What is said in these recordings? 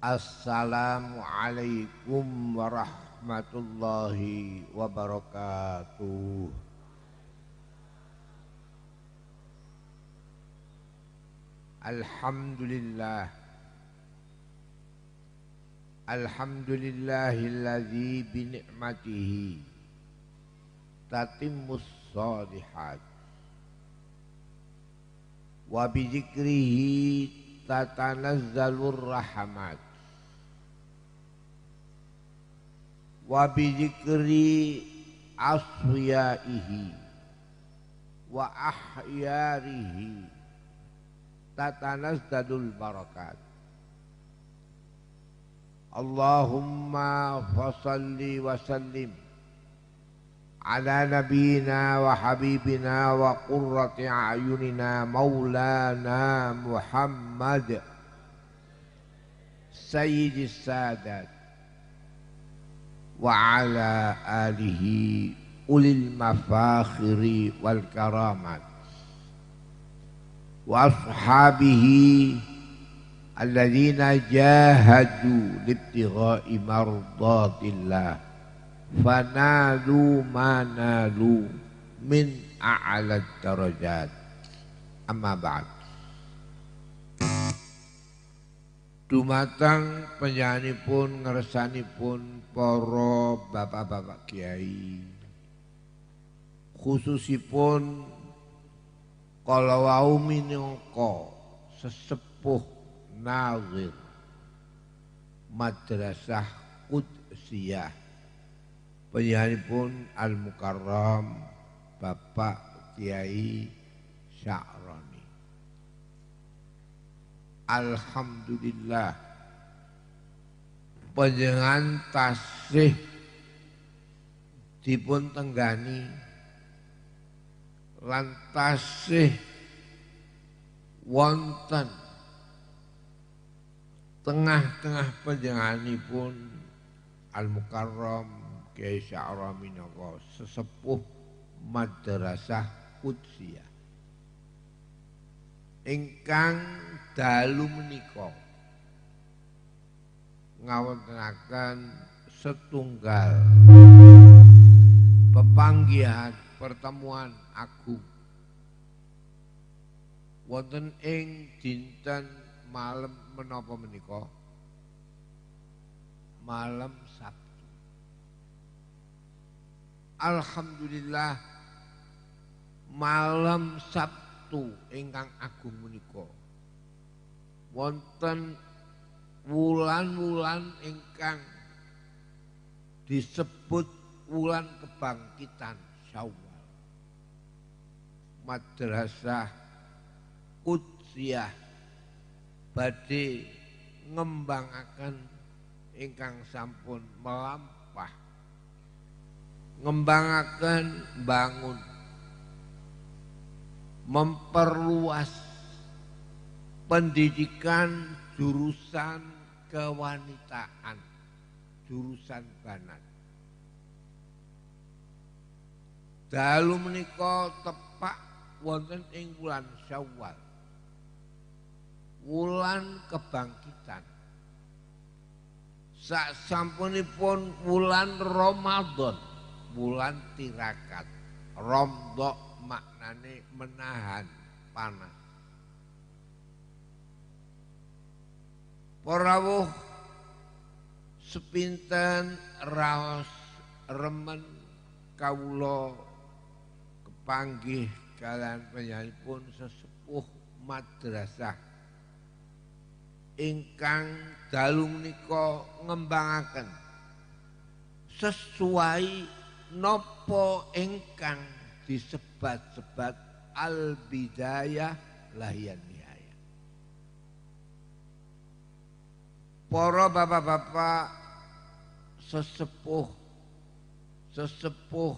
Assalamualaikum warahmatullahi wabarakatuh. Alhamdulillah. Alhamdulillahilladzi bi ni'matihi tatimmus shalihat wa bi dzikrihi tatanazzalur rahmat wa bi dzikri asfiyaihi wa ahyarihi tatanazzalul barakat. Allahumma fasalli wa sallim ala nabiyyina wa habibina wa qurrati a'yunina maulana Muhammad sayyidis sadat wa ala alihi ulil mafakhiri wal karamat wa ashabihi alladzina jahadu libtigha'i mardatillah fanalu manalu min a'lad darajat. Amma ba'd. Dumateng panjenenganipun ngersanipun para bapak-bapak kiai, khususipun kala wau minangka sesepuh nazir Madrasah Qudsiyah panjenenganipun Al-Mukarram Bapak Kiai Sya'roni. Alhamdulillah panjenengan tasih dipun tenggani lan tasih wonten tengah-tengah panjenenganipun Al-Mukarram Kiai Sya'roni minangka sesepuh Madrasah Qudsiyah ingkang dalu menika ngawontenaken setunggal pepanggihan pertemuan agung wonten ing dinten malam menapa menika malam Sabtu. Alhamdulillah malam Sabtu ingkang agung menika wonten wulan-wulan ingkang disebut wulan kebangkitan Syawal. Madrasah Qudsiyah badhe ngembangaken ingkang sampun melampah, ngembangaken bangun, memperluas pendidikan jurusan kewanitaan, jurusan banat. Dalu menika tepak wonten ing wulan Syawal, wulan kebangkitan. Sasampunipun wulan Ramadan, wulan tirakat. Romdok maknane menahan panas. Parawuh sepinten raos remen kawula kepanggih kalian panjenenganipun sesepuh madrasah ingkang dalu menika ngembangaken sesuai napa ingkang disebat-sebat al-bidayah lahiyan nihayah. Para bapak-bapak sesepuh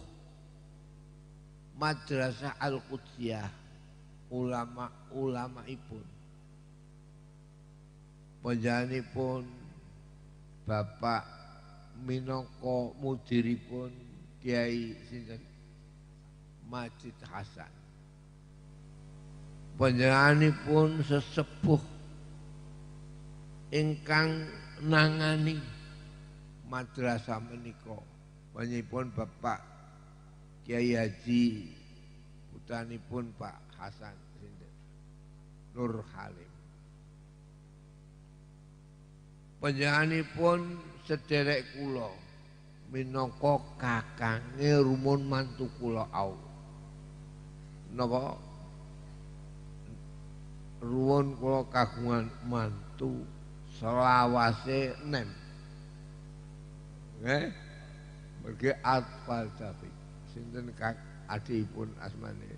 Madrasah Al-Qudsiyah, ulama-ulamaipun panjenenganipun Bapak minangka mudiripun Kiai sinten Majid Hasan, panjenenganipun sesepuh ingkang nangani madrasah menika panjenenganipun Bapak Kiai Haji putranipun Pak Hasan Nur Halim. Panjenenganipun sederek kula minangka kakange rumun mantu kula au. Napa? Ruwun kula kagungan mantu selawase 6. Nggih. Mergi Atfal Taufik. Sinten kak adipun asmane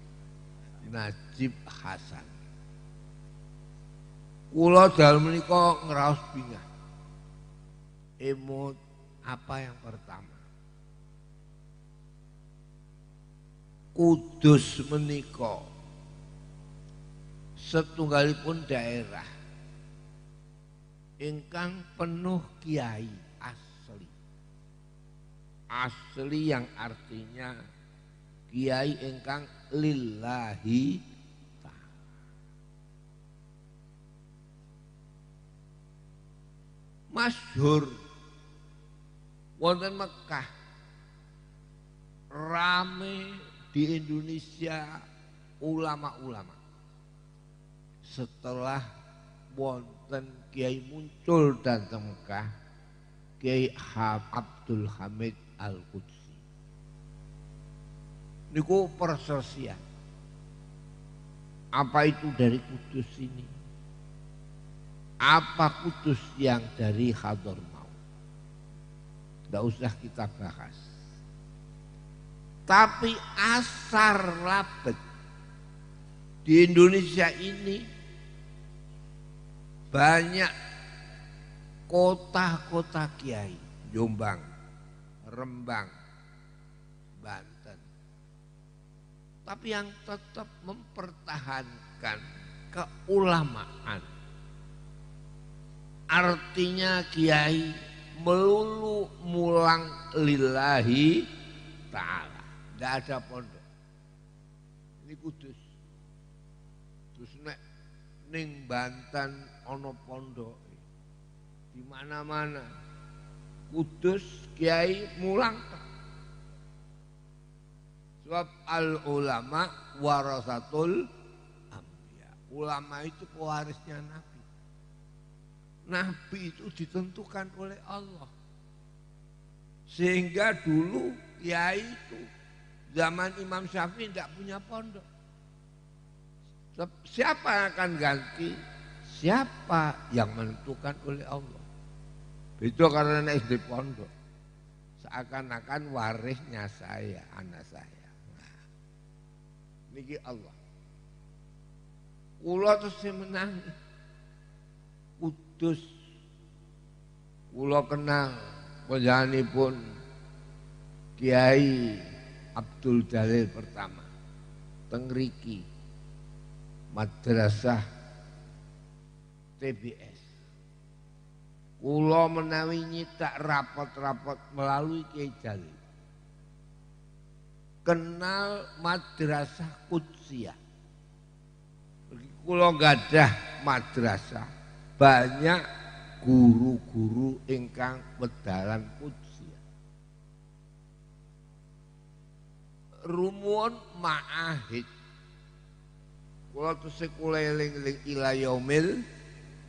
Najib Hasan. Kula dalem menika ngraos bingah. Emot apa yang pertama? Kudus menika setunggalipun daerah ingkang penuh kiai asli. Asli yang artinya kiai ingkang lillahi ta'ala. Masyhur wonten Mekah, rame di Indonesia ulama-ulama. Setelah wonten kiai muncul datang Mekah, Kiai Abdul Hamid Al-Qudsi. Niku perselisihan. Apa itu dari Kudus ini? Apa Kudus yang dari Hadramaut? Tidak usah kita bahas. Tapi asar labet di Indonesia ini banyak kota-kota kiai, Jombang, Rembang, Banten. Tapi yang tetap mempertahankan keulamaan. Artinya kiai melulu mulang lillahi ta'ala. Tidak ada pondok. Ini Kudus. Terus ning Banten ono pondok. Di mana-mana. Kudus kiai mulang. Sebab al ulama warasatul anbiya. Ulama itu pewarisnya Nabi. Nabi itu ditentukan oleh Allah. Sehingga dulu kiai itu zaman Imam Syafi'i tidak punya pondok. Siapa yang akan ganti? Siapa yang menentukan oleh Allah? Itu karena SD pondok. Seakan-akan warisnya saya, anak saya. Nah, niki Allah. Kula terus menangi. Kudus. Kula kenal panjenenganipun Kiai Abdul Jalil pertama. Teng mriki madrasah TBS. Kula menawi nyitak rapot-rapot melalui Kiai Jalil. Kenal madrasah Qudsiyah. Kula gadah madrasah banyak guru-guru ingkang wedalan Qudsiyah. Rumun ma'ahid. Kula tesih kula eling-eling ila yaumil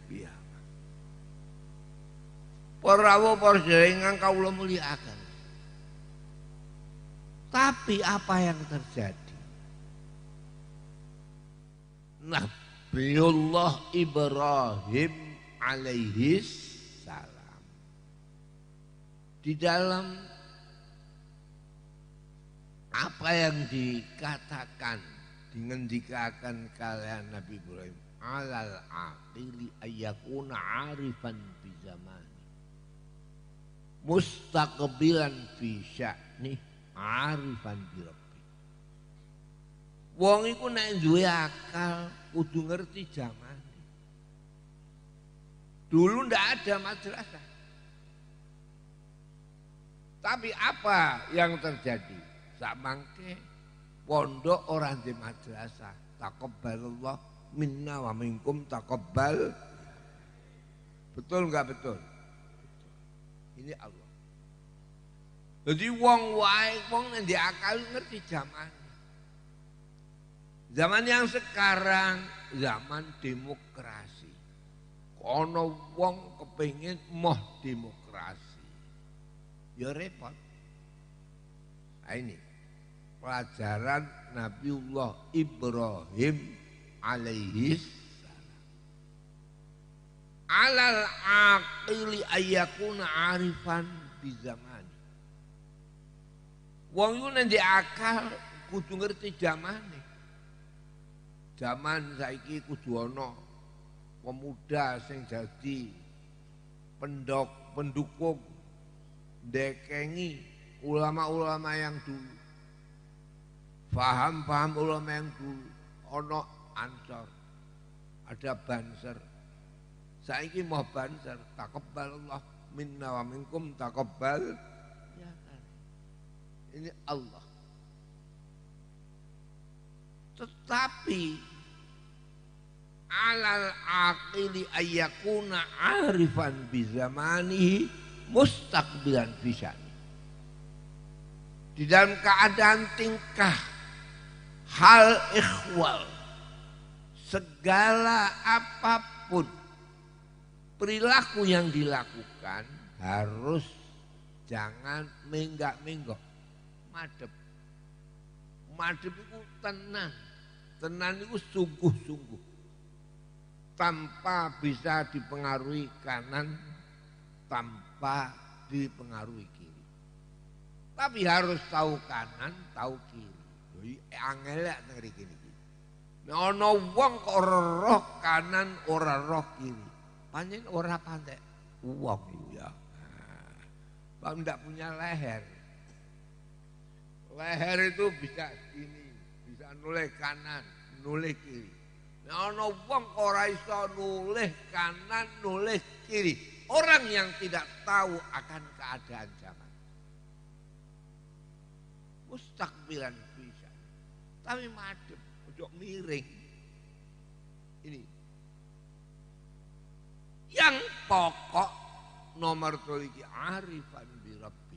qiyamah. Para ingkang kawula mulyakaken. Tapi apa yang terjadi? Nabiullah Ibrahim alaihi salam di dalam apa yang dikatakan dingendikaken kalian Nabi Ibrahim alal aqili ayyakuna arifan bi zamani mustaqbilan fi sya'ni arifan bi rabbi. Wong iku nek duwe akal kudu ngerti zaman. Dulu ndak ada madrasah. Tapi apa yang terjadi? Sak mangke pondok orang di madrasah. Taqabbalallah minna wa minkum taqabbal. Betul enggak betul? Ini Allah. Jadi wong wae wong nek akal ngerti zaman. Zaman yang sekarang zaman demokrasi. Kono wong kepengin moh demokrasi. Ya repot. Nah ini pelajaran Nabiullah Ibrahim alaihi salam. Alal aqili ayyakuna arifan bi zaman. Wong yo nek akal kudu ngerti zamane. Zaman saiki kudu ana pemuda sing jadi pendukung dekengi ulama-ulama yang dulu. Paham ulama yang dulu. Ono Ansor, ada Banser. Saiki mau Banser, taqabbal Allah minna wa minkum taqabbal. Ya kan. Ini Allah. Tetapi alal aqili ayyakuna arifan bi zamanihi mustaqbilan fisani. Di dalam keadaan tingkah hal ikhwal, segala apapun perilaku yang dilakukan harus jangan menggak-menggok, madep. Madep itu tenang, tenang itu sungguh-sungguh, tanpa bisa dipengaruhi kanan, tanpa dipengaruhi kiri. Tapi harus tahu kanan, tahu kiri. Jadi angel ya ngeri gini. Nah, ana wong kok ora roh kanan, ora roh kiri. Pancen ora pandai wong itu ya. Nah, ndak punya leher. Leher itu bisa gini, bisa noleh kanan, noleh kiri. Nah, ana wong kok ora iso noleh kanan, noleh kiri. Orang yang tidak tahu akan keadaan zaman. Mustakbilan bisa, tapi madep, ojo miring. Ini yang pokok nomor 3 arifan bi rabbi.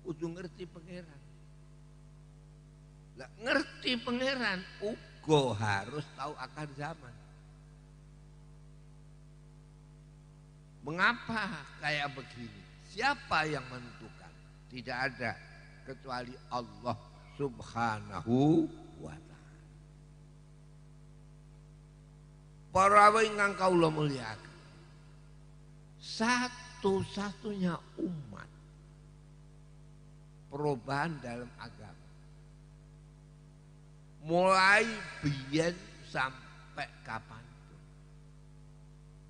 Kudu ngerti pangeran. Lah ngerti pangeran uga harus tahu akan zaman. Mengapa kayak begini? Siapa yang menentukan? Tidak ada kecuali Allah Subhanahu wa ta'ala. Para ingkang kawula mulyakaken, satu-satunya umat perubahan dalam agama mulai biyen sampai kapanpun.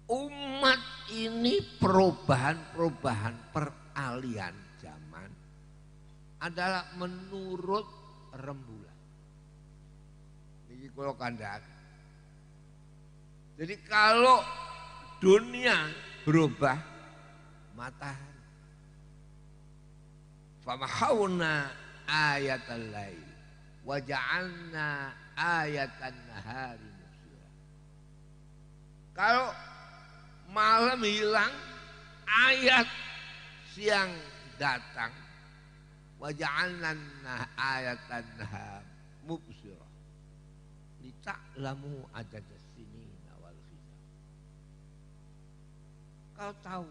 Umat ini perubahan peralihan zaman adalah menurut rembulan. Ini kalau kandhak. Jadi kalau dunia berubah, matahari. Famahawna ayatal lail wa ja'alna ayatan nahari mubsira. Kalau malam hilang, ayat siang datang. Waja'alna ayatan nahar mubsirah lita'lamu adadas sinina wal hisab. Kau tahu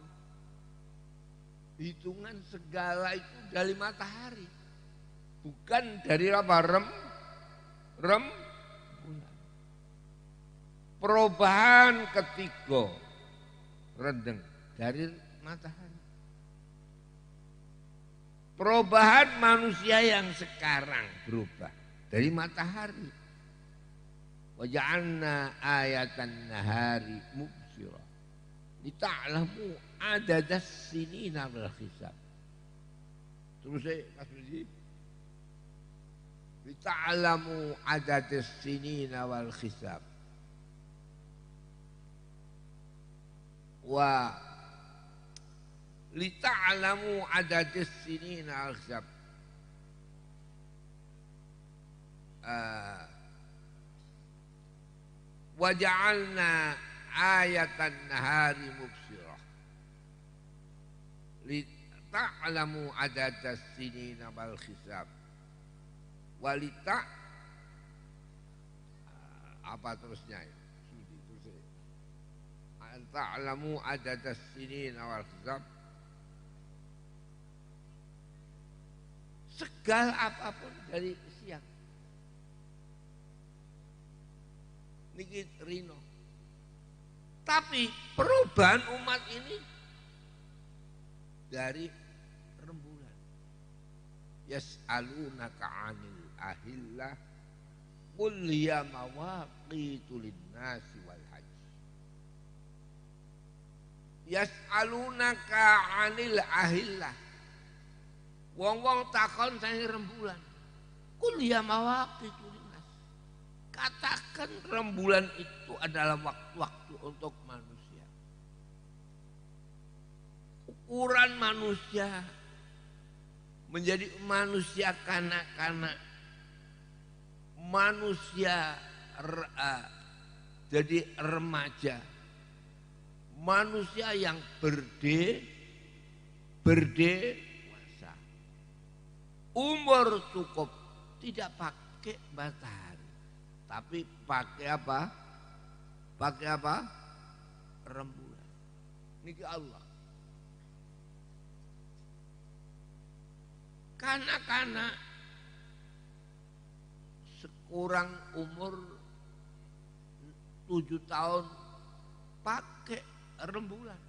hitungan segala itu dari matahari, bukan dari apa? Rem bulan. Perubahan ketiga rendeng dari matahari. Perubahan manusia yang sekarang berubah dari matahari. Waja'alna ayatan nahari mubsira lita'lamu adadas sinina wal hisab. Terus kasih lita'lamu adadas sinina wal hisab. Wa lita'lamu adadas sinina wal hisab. Waja'alna ayatan nahari mubsirah Ta'lamu adadas sinina wal hisab. Walita apa terusnya ya? Ta'lamu adadas sinina wal hisab. Segala apapun dari siang. Niki Rino. Tapi perubahan umat ini dari rembulan. Yas'alunaka 'anil ahillah qul hiya mawaqitu lin-nasi wal hajj. Yas'alunaka 'anil ahillah. Wong-wong takon saya rembulan. Qul hiya mawaqitu lin-nas. Katakan rembulan itu adalah waktu-waktu untuk manusia. Ukuran manusia menjadi manusia kanak-kanak, manusia jadi remaja, manusia yang berdewasa, umur cukup, tidak pakai matahari, tapi pakai apa? Pakai apa? Rembulan. Niki Allah. Kanak-kanak sekurang umur 7 tahun pakai rembulan.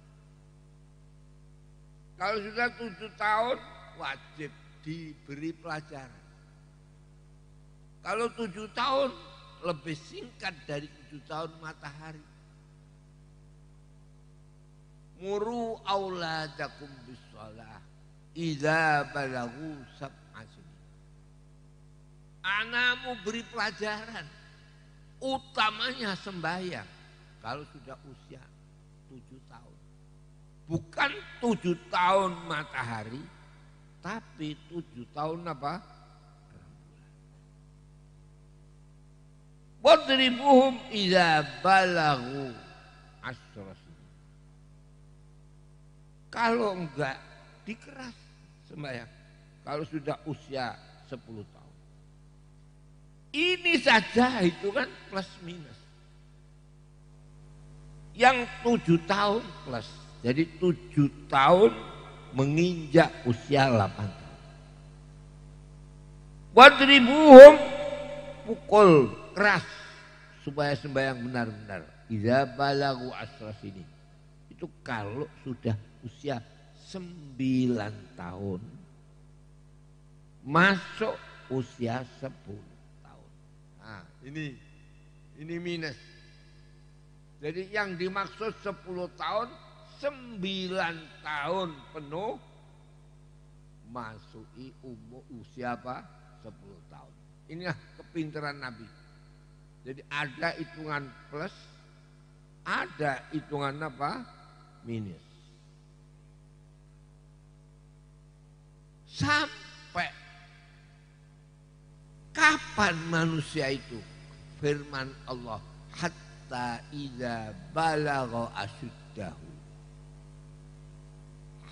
Kalau sudah 7 tahun wajib diberi pelajaran. Kalau 7 tahun lebih singkat dari 7 tahun matahari. Muru auladakum bis-shalah idza balagu sab'a sinin. Anakmu beri pelajaran, utamanya sembahyang kalau sudah usia 7 tahun. Bukan 7 tahun matahari, tapi 7 tahun apa? Wadribuhum idza balagu asyra sinin. Kalau enggak dikeras sembahyang kalau sudah usia 10 tahun. Ini saja itu kan plus minus. Yang 7 tahun plus. Jadi 7 tahun menginjak usia 8 tahun. Wadribuhum, pukul keras supaya sembahyang benar-benar. Idza balagu asyra sinin. Itu kalau sudah usia 9 tahun masuk usia 10 tahun. Nah, ini minus. Jadi yang dimaksud 10 tahun 9 tahun penuh masuki umur usia apa? 10 tahun. Inilah kepintaran Nabi. Jadi ada hitungan plus, ada hitungan apa? Minus. Sampai kapan manusia itu? Firman Allah, hatta idza balagha asyuddahu.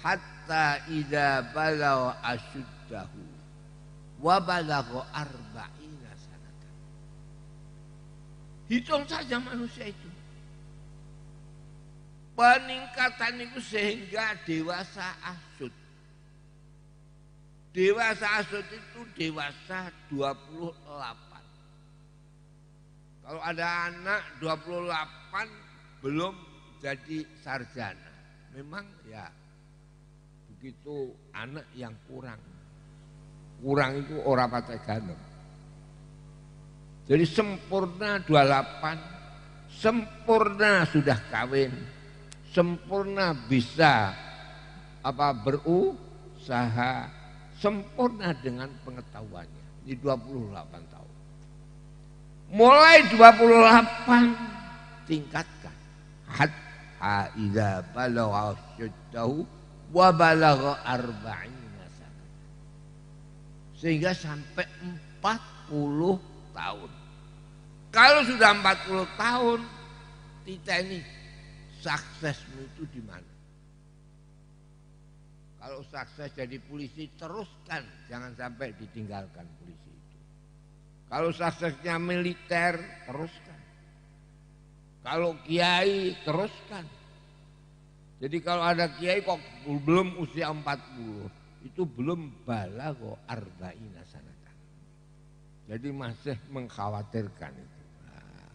Hatta idza balagha asyuddahu wa balagha arba'ina sanatan. Hitung saja manusia itu. Peningkatan itu sehingga dewasa asyud. Dewasa asyud itu dewasa 28. Kalau ada anak 28 belum jadi sarjana. Memang ya begitu anak yang kurang. Kurang itu orang pakai ganem. Jadi sempurna 28, sempurna sudah kawin, sempurna bisa berusaha, sempurna dengan pengetahuannya. Ini 28 tahun. Mulai 28 tingkatkan. Hatta idza balagha asyuddahu wa balagha arba'ina sanah. Sehingga sampai 40 tahun. Kalau sudah 40 tahun, kita ini suksesmu itu di mana? Kalau sukses jadi polisi teruskan, jangan sampai ditinggalkan polisi itu. Kalau suksesnya militer teruskan. Kalau kiai teruskan. Jadi kalau ada kiai kok belum usia 40, itu belum balagho arba'ina sanatan. Jadi masih mengkhawatirkan itu. Nah.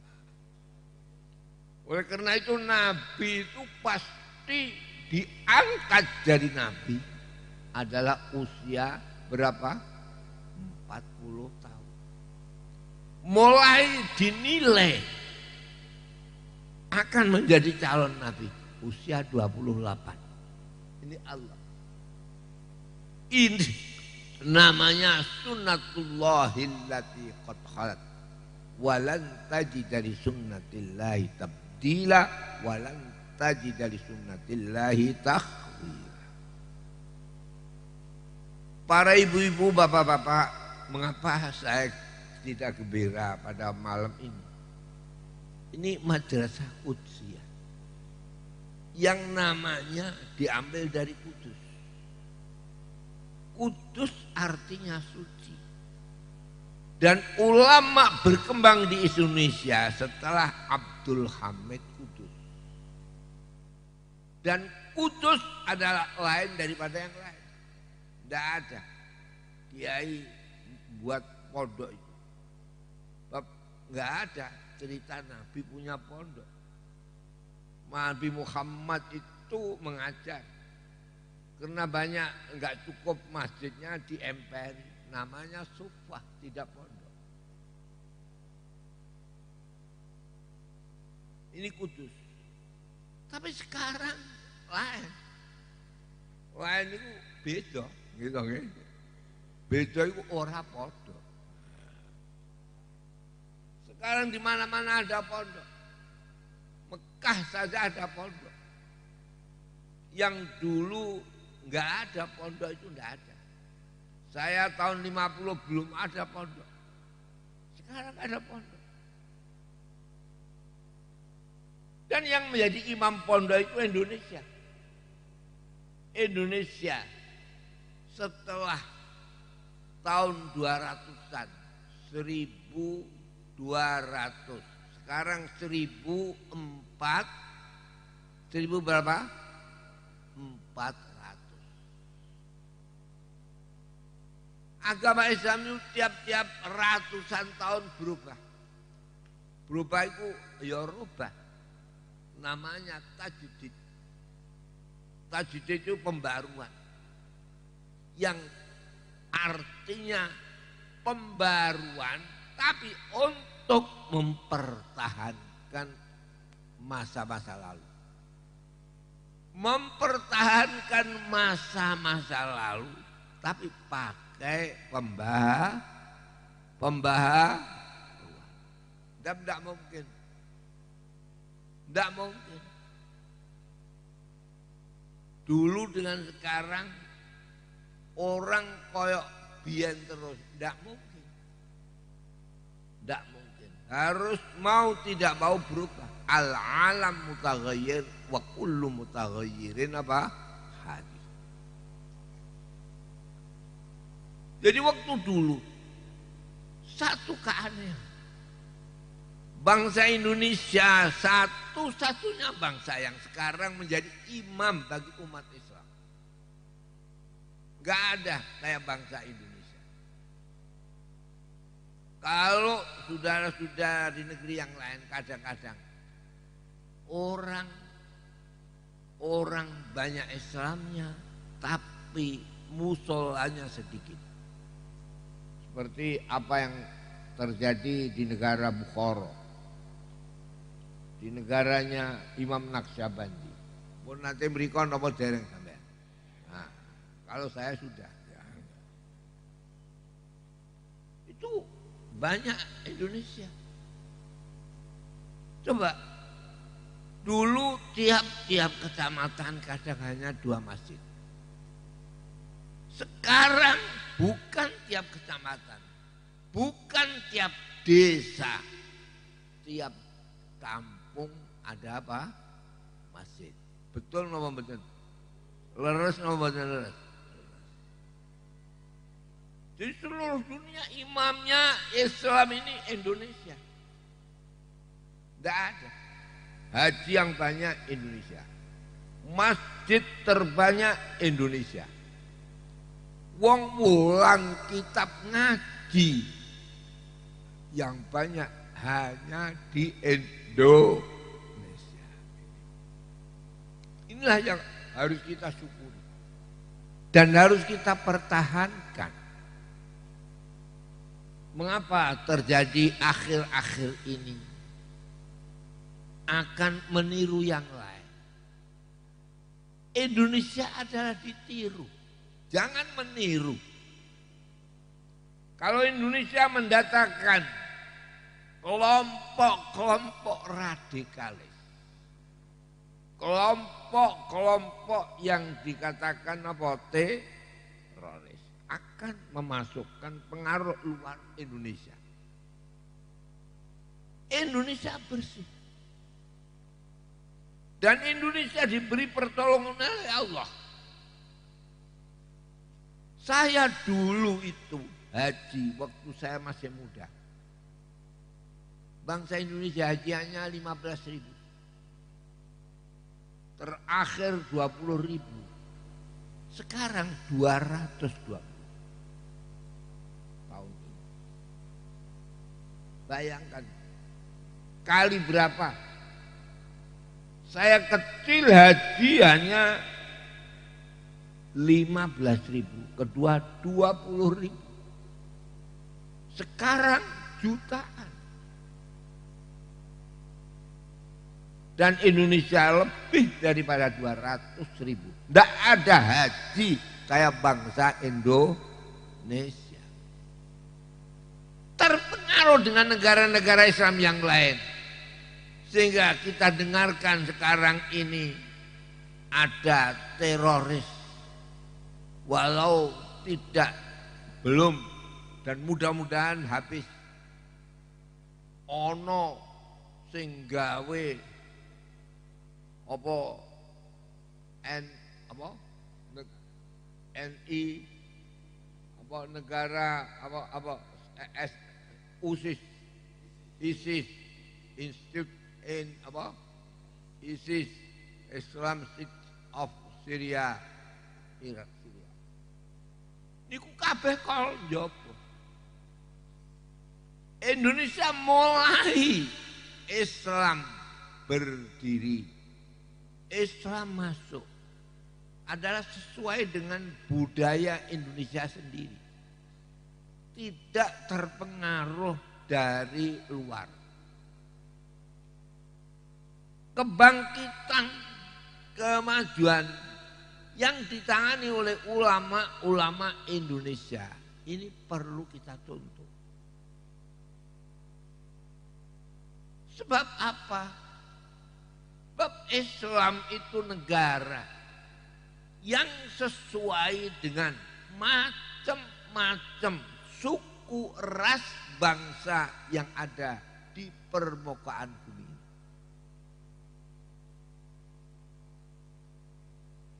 Oleh karena itu Nabi itu pasti diangkat jadi Nabi adalah usia berapa? 40 tahun. Mulai dinilai akan menjadi calon Nabi usia 28. Ini Allah. Ini namanya sunnatullahillati qad khalat. Walan tajida li sunnatillahi tabdila walan tajida li sunnatillahi takhwira. Para ibu-ibu, bapak-bapak, mengapa saya tidak gembira pada malam ini? Ini madrasah Qudsiyah yang namanya diambil dari Kudus. Kudus artinya suci. Dan ulama berkembang di Indonesia setelah Abdul Hamid Kudus. Dan Kudus adalah lain daripada yang lain. Tidak ada kiai buat pondok itu. Enggak ada cerita Nabi punya pondok. Nabi Muhammad itu mengajar. Karena banyak enggak cukup masjidnya di emperi. Namanya sufah, tidak pondok. Ini Kudus. Tapi sekarang lain. Lain itu beda. Gitu, gitu. Beda itu ora pondok. Sekarang di mana-mana ada pondok. Mekah saja ada pondok. Yang dulu nggak ada pondok itu nggak ada. Saya tahun 50 belum ada pondok. Sekarang ada pondok. Dan yang menjadi imam pondok itu Indonesia. Indonesia setelah tahun 200-an, 1200, sekarang 1000 berapa? 400. Agama Islam itu tiap-tiap ratusan tahun berubah. Berubah itu ya rubah. Namanya tajdid. Tajdid itu pembaruan. Yang artinya pembaruan tapi untuk mempertahankan masa-masa lalu. Mempertahankan masa-masa lalu tapi pakai pembaharuan. Tidak mungkin. Tidak mungkin. Dulu dengan sekarang orang koyok biyen terus, tidak mungkin. Tidak mungkin. Harus mau tidak mau berubah. Al-alam mutaghayyir wa kullu mutaghayyirin apa? Hadis. Jadi waktu dulu satu keanehan. Bangsa Indonesia satu-satunya bangsa yang sekarang menjadi imam bagi umat Islam. Gak ada kayak bangsa Indonesia. Kalau saudara-saudara di negeri yang lain kadang-kadang orang banyak Islamnya tapi musolanya sedikit. Seperti apa yang terjadi di negara Bukhara. Di negaranya Imam Naqsyabandi. Pun nanti berikan nomor dereng sampean. Nah, kalau saya sudah. Ya. Itu banyak Indonesia. Coba. Dulu tiap-tiap kecamatan kadang hanya 2 masjid. Sekarang bukan tiap kecamatan. Bukan tiap desa. Tiap kampung ada apa? Masjid. Betul nomor betul. Leres napa leres? Di seluruh dunia imamnya Islam ini Indonesia. Tidak ada. Haji yang banyak Indonesia. Masjid terbanyak Indonesia. Wong wulang kitab ngaji yang banyak hanya di Indonesia. Inilah yang harus kita syukuri dan harus kita pertahankan. Mengapa terjadi akhir-akhir ini akan meniru yang lain? Indonesia adalah ditiru, jangan meniru. Kalau Indonesia mendatangkan kelompok-kelompok radikalis, kelompok-kelompok yang dikatakan apa? Teroris, akan memasukkan pengaruh luar Indonesia. Indonesia bersih. Dan Indonesia diberi pertolongan oleh Allah. Saya dulu itu haji waktu saya masih muda. Bangsa Indonesia hajiannya 15.000. Terakhir 20.000. Sekarang 220 tahun ini. Bayangkan kali berapa? Saya kecil haji hanya 15.000, kedua 20.000. Sekarang jutaan. Dan Indonesia lebih daripada 200.000. Tidak ada haji kayak bangsa Indonesia. Terpengaruh dengan negara-negara Islam yang lain. Sehingga kita dengarkan sekarang ini ada teroris. Walau belum dan mudah-mudahan habis. Ono sing gawe NI negara ISIS Institute ISIS Islam State of Syria Irak Syria niku kabeh kol njopo. Indonesia mulai Islam berdiri, Islam masuk adalah sesuai dengan budaya Indonesia sendiri. Tidak terpengaruh dari luar. Kebangkitan, kemajuan yang ditangani oleh ulama-ulama Indonesia ini perlu kita tuntut. Sebab apa? Sebab Islam itu negara yang sesuai dengan macam-macam suku, ras, bangsa yang ada di permukaan bumi.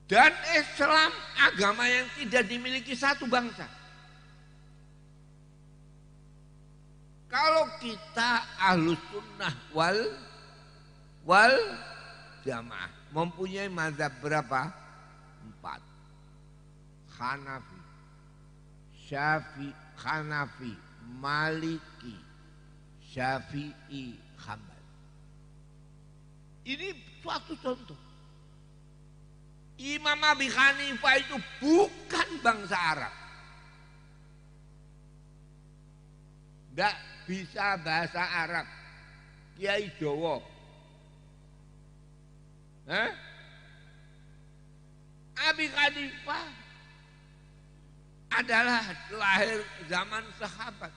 Dan Islam agama yang tidak dimiliki satu bangsa. Kalau kita ahlus sunnah wal jamaah mempunyai mazhab berapa? 4. Hanafi, Maliki, Syafi'i, Hambali. Ini suatu contoh. Imam Abi Hanifah itu bukan bangsa Arab. Tidak bisa bahasa Arab. Kiai Jawa. Abi Hanifah adalah lahir zaman sahabat.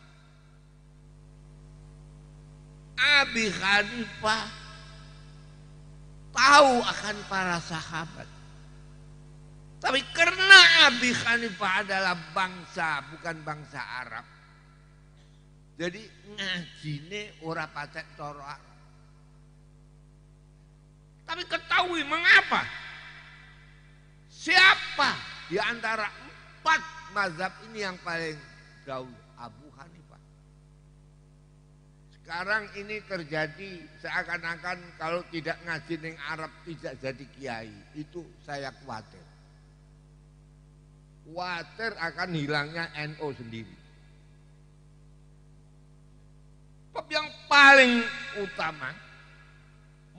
Abi Hanifah tahu akan para sahabat. Tapi karena Abi Hanifah adalah bangsa, bukan bangsa Arab. Jadi ngajine ora patek cara Arab. Tapi ketahui mengapa? Siapa di antara 4 mazhab ini yang paling jauh? Abu Hanifah. Sekarang ini terjadi seakan-akan kalau tidak ngaji ning Arab tidak jadi kiai. Itu saya khawatir. Khawatir akan hilangnya NU sendiri. Sebab yang paling utama,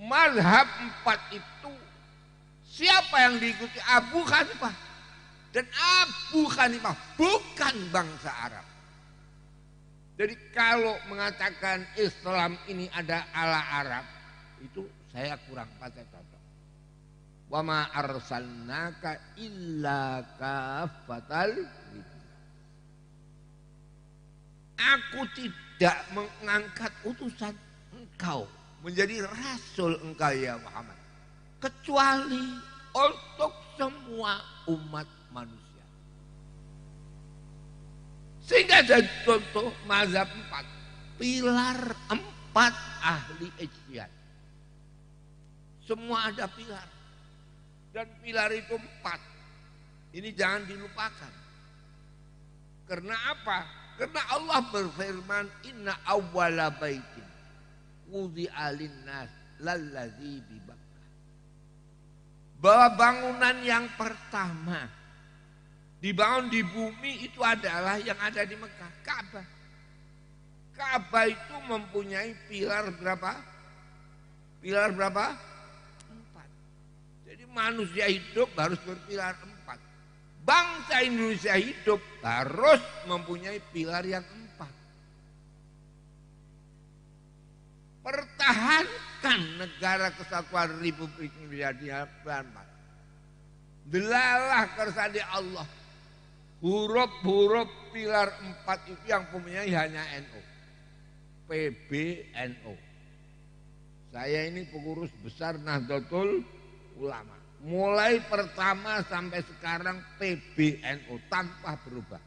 mazhab 4 itu siapa yang diikuti? Abu Hanifah. Dan Abu Hanifah bukan bangsa Arab. Jadi kalau mengatakan Islam ini ada ala Arab, itu saya kurang pakai cocok. Wa ma arsalnaka illa kafatal linnas. Aku tidak mengangkat utusan engkau menjadi rasul engkau ya Muhammad, kecuali untuk semua umat manusia. Sehingga ada contoh mazhab 4, pilar 4 ahli ijtihad. Semua ada pilar. Dan pilar itu 4. Ini jangan dilupakan. Karena apa? Karena Allah berfirman, inna awwala baitin wudi'a linnas lallazi bi Bakkah. Bahwa bangunan yang pertama dibangun di bumi itu adalah yang ada di Mekah, Ka'bah. Ka'bah itu mempunyai pilar berapa? Pilar berapa? 4. Jadi manusia hidup harus berpilar 4. Bangsa Indonesia hidup harus mempunyai pilar yang 4. Pertahankan negara kesatuan Republik Indonesia di 4. Delalah kersane Allah. Huruf-huruf pilar 4 itu yang mempunyai hanya NU. PBNU. Saya ini pengurus besar Nahdlatul Ulama. Mulai pertama sampai sekarang PBNU tanpa berubah.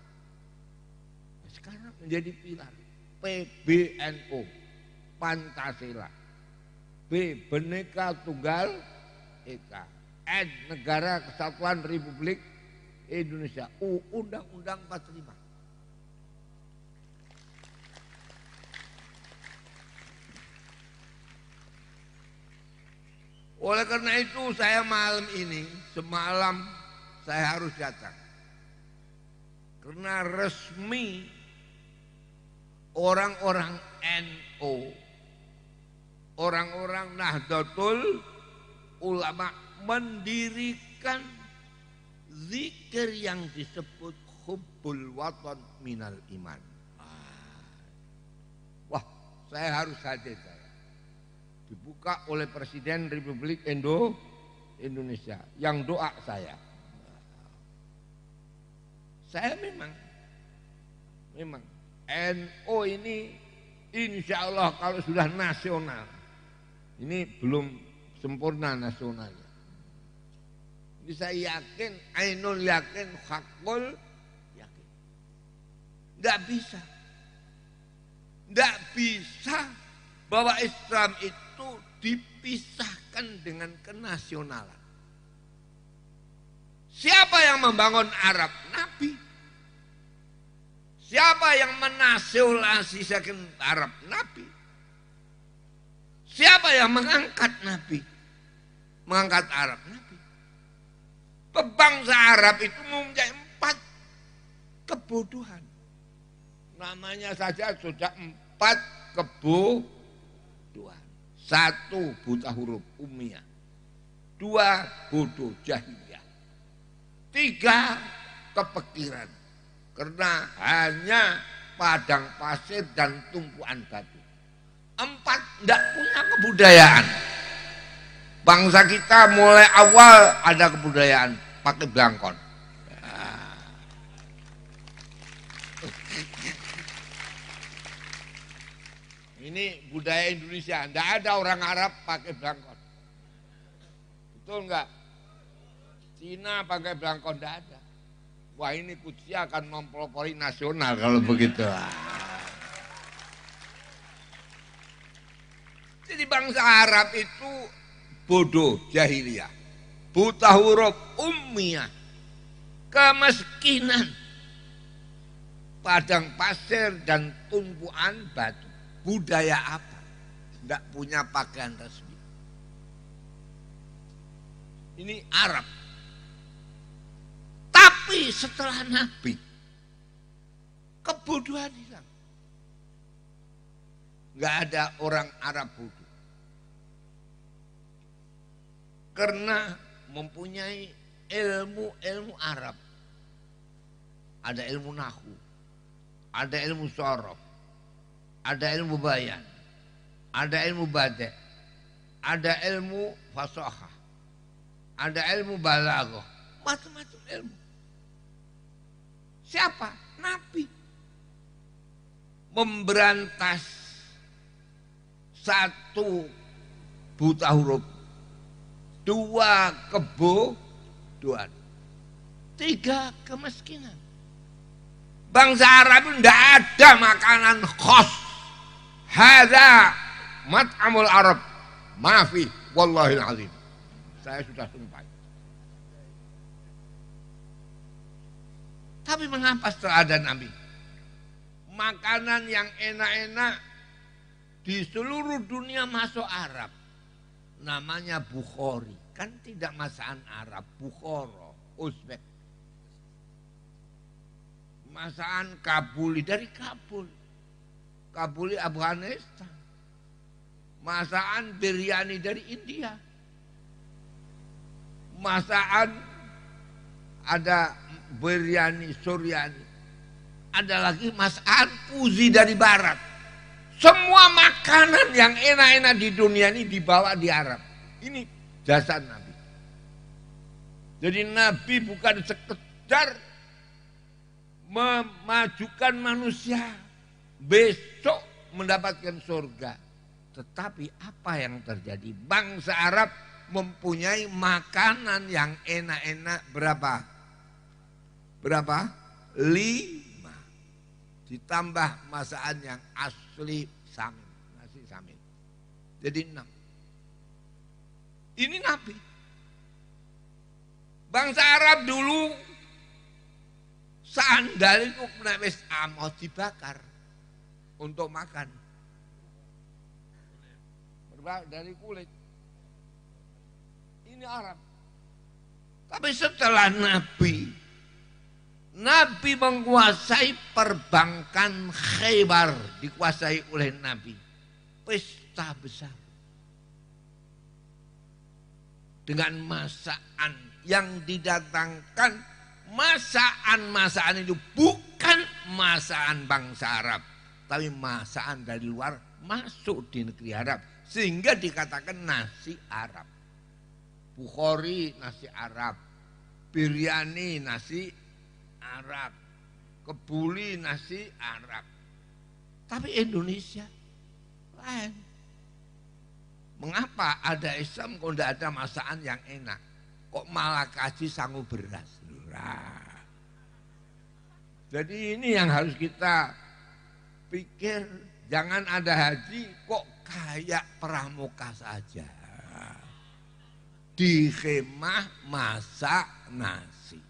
Sekarang menjadi pilar. PBNU. Pancasila. B. Bhinneka Tunggal Ika. N. Negara Kesatuan Republik Indonesia. U. Undang-Undang 45. Oleh karena itu saya malam ini, semalam saya harus datang. Karena resmi orang-orang NU, orang-orang Nahdlatul Ulama mendirikan zikir yang disebut hubbul watan minal iman. Wah, saya harus hadir. Dibuka oleh Presiden Republik Indonesia yang doa saya. Saya memang NU ini insya Allah kalau sudah nasional, ini belum sempurna nasionalnya. Ini saya yakin, ainul yakin, hakul yakin. Tidak bisa bahwa Islam itu dipisahkan dengan kenasionalan. Siapa yang membangun Arab? Nabi. Siapa yang menasionalisasikan Arab? Nabi. Siapa yang mengangkat Nabi? Mengangkat Arab? Nabi. Bangsa Arab itu mempunyai 4 kebodohan. Namanya saja sudah 4 kebodohan. 1. Buta huruf ummiyah. 2. Bodoh jahiliyah. 3. Kepikiran. Karena hanya padang pasir dan tumpuan batu. 4. Tidak punya kebudayaan. Bangsa kita mulai awal ada kebudayaan pakai belangkon. Ini budaya Indonesia. Tidak ada orang Arab pakai belangkon. Betul enggak? Cina pakai belangkon, tidak ada. Wah, ini Kudsi akan mempelopori nasional kalau begitu. Jadi bangsa Arab itu bodoh, jahiliyah. buta huruf, ummiyah, kemiskinan, padang pasir dan tumpuan batu. Budaya apa? Tidak punya pakaian resmi. Ini Arab. Tapi setelah Nabi, kebodohan hilang. Nggak ada orang Arab bodoh. Karena mempunyai ilmu Arab. Ada ilmu nahu, ada ilmu sorof, ada ilmu bayan, ada ilmu bade, ada ilmu fasahah, ada ilmu balaghah, macam-macam ilmu. Siapa? Nabi. Memberantas satu, buta huruf, dua, kebodohan, tiga, kemiskinan. Bangsa Arab tidak ada makanan khas. Hadza mat'amul Arab. Maafi, wallahil azim. Saya sudah sumpah. Tapi mengapa setelah ada Nabi, makanan yang enak-enak di seluruh dunia masuk Arab? Namanya Bukhari. Kan tidak masakan Arab, Bukhara, Uzbek. Masakan Kabuli, dari Kabul. Kabuli Afghanistan. Masakan biryani dari India. Masakan ada biryani Suryani. Ada lagi masakan Puzi dari Barat. Semua makanan yang enak-enak di dunia ini dibawa di Arab. Ini jasa Nabi. Jadi Nabi bukan sekedar memajukan manusia besok mendapatkan surga. Tetapi apa yang terjadi? Bangsa Arab mempunyai makanan yang enak-enak berapa? Berapa? 5. Ditambah masakan yang asli samin, nasi samin. Jadi 6. Ini Nabi. Bangsa Arab dulu sandal itu wis mau dibakar untuk makan. Berbagai dari kulit. Ini Arab. Tapi setelah Nabi menguasai perbankan Khaybar, dikuasai oleh Nabi. Pesta besar. Dengan masakan yang didatangkan, masakan itu bukan masakan bangsa Arab, tapi masakan dari luar masuk di negeri Arab, sehingga dikatakan nasi Arab. Bukhari nasi Arab, biryani nasi Arab, kebuli nasi Arab. Tapi Indonesia lain. Mengapa ada Islam kok tidak ada masakan yang enak? Kok malah kasih sangu beras? Jadi ini yang harus kita pikir. Jangan ada haji kok kayak pramuka saja. Di khemah masak nasi.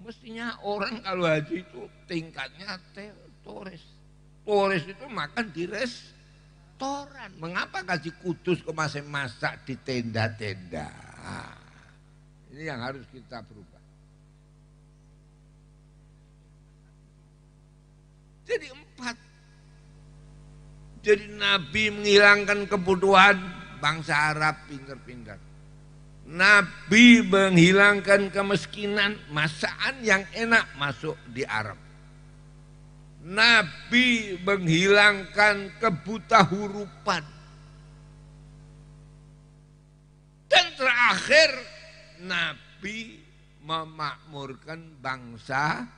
Mestinya orang kalau haji itu tingkatnya turis. Turis itu makan di restoran. Mengapa Haji Kudus kok masih masak di tenda-tenda? Ini yang harus kita berubah. Jadi 4. Jadi Nabi menghilangkan kebutuhan bangsa Arab pintar-pintar. Nabi menghilangkan kemiskinan, masakan yang enak masuk di Arab. Nabi menghilangkan kebutahurupan. Dan terakhir Nabi memakmurkan bangsa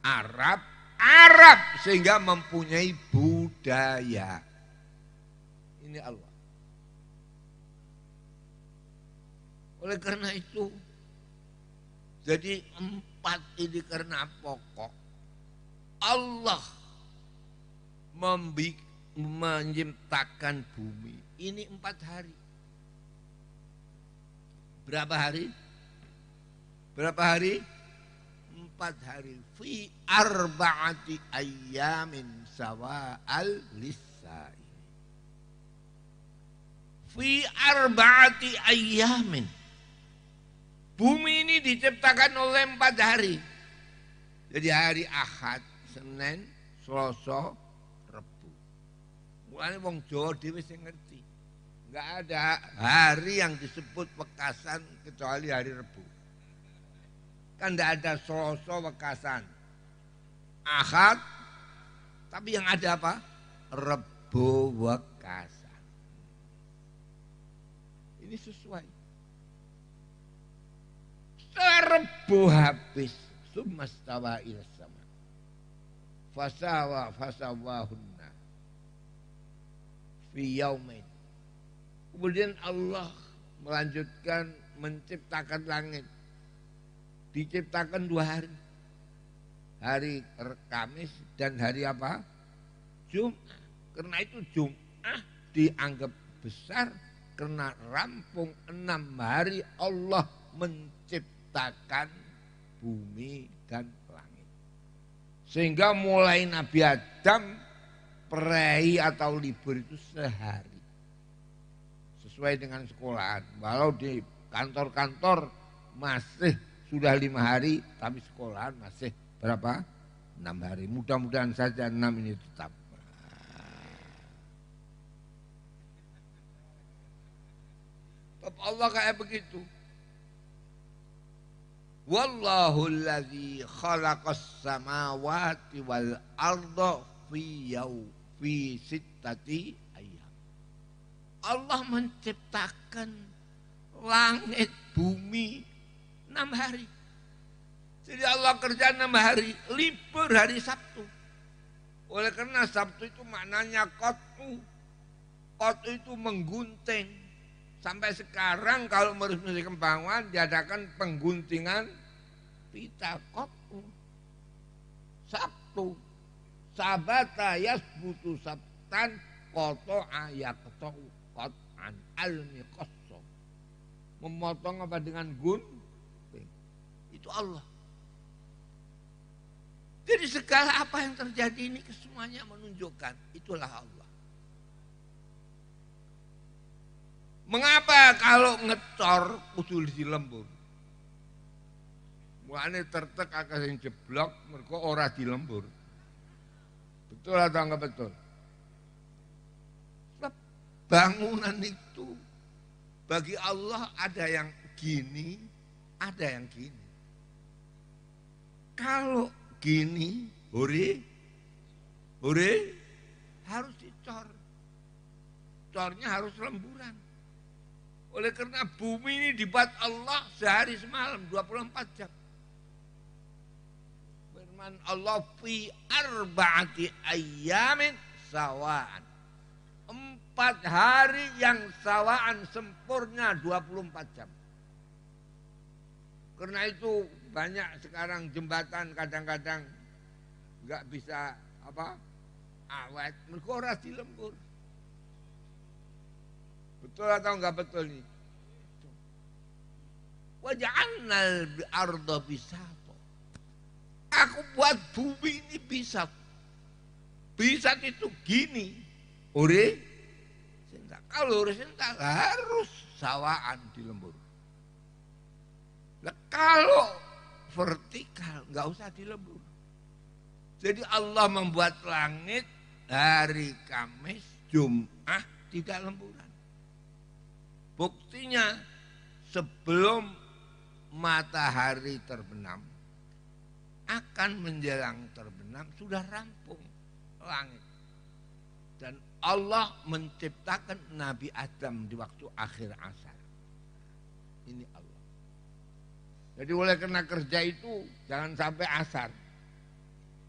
Arab sehingga mempunyai budaya. Ini Allah. Oleh karena itu, jadi 4 ini karena pokok. Allah menciptakan bumi. Ini 4 hari. Berapa hari? Berapa hari? 4 hari. Fi arba'ati ayyamin sawa'al lisai. Fi arba'ati ayyamin. Bumi ini diciptakan oleh 4 hari. Jadi hari Ahad, Senin, Selasa, Rebu. Mulane wong Jawa dhewe sing ngerti. Enggak ada hari yang disebut wekasan kecuali hari Rebu. Kan enggak ada Selasa wekasan. Ahad, tapi yang ada apa? Rebu wekasan. Ini sesuai. Setelah Rebu habis, summastawa ila sama. Fasawahunna fi yaumain. Kemudian Allah melanjutkan menciptakan langit. Diciptakan 2 hari. Hari Kamis dan hari apa? Jumat. Karena itu Jumat dianggap besar karena rampung 6 hari Allah menciptakan bumi dan langit. Sehingga mulai Nabi Adam prei atau libur itu sehari. Sesuai dengan sekolahan. Walau di kantor-kantor masih sudah 5 hari, tapi sekolahan masih berapa? 6 hari. Mudah-mudahan saja 6 ini tetap. Allah kayak begitu. Wallahu alladzi khalaqas samawati wal arda fi sittati ayyam. Allah menciptakan langit bumi 6 hari. Jadi Allah kerja 6 hari, libur hari Sabtu. Oleh karena Sabtu itu maknanya qatu. Qatu itu menggunting. Sampai sekarang kalau merumus Kembangan diadakan pengguntingan pita qatu. Sabtu. Sabata yasbutu sabtan qata ayaqtu qat'an almi qasso. Memotong apa dengan gunting. Itu Allah. Jadi segala apa yang terjadi ini semuanya menunjukkan itulah Allah. Mengapa kalau ngecor kudu dilembur? Mulane tertek akeh sing jeblok mergo ora dilembur. Betul atau enggak betul? Sebab bangunan itu bagi Allah ada yang gini, ada yang gini. Kalau gini, hore harus dicor. Cornya harus lemburan. Oleh karena bumi ini dibuat Allah sehari semalam 24 jam. Firman Allah fi arba'ati ayyamin sawa'an. 4 hari yang sawa'an sempurna 24 jam. Karena itu banyak sekarang jembatan kadang-kadang enggak bisa awet, mergo ora dilembur. Betul atau enggak betul nih? Waja'alnal arda bisata. Aku buat bumi ini bisat. Bisat itu gini. Ore sentak. Kalau ore sentak harus sawaan dilembur. Nah, kalau vertikal enggak usah dilembur. Jadi Allah membuat langit hari Kamis, Jumat tidak lemburan. Buktinya sebelum matahari terbenam akan menjelang terbenam sudah rampung langit. Dan Allah menciptakan Nabi Adam di waktu akhir asar. Ini Allah. Jadi oleh karena kerja itu jangan sampai asar.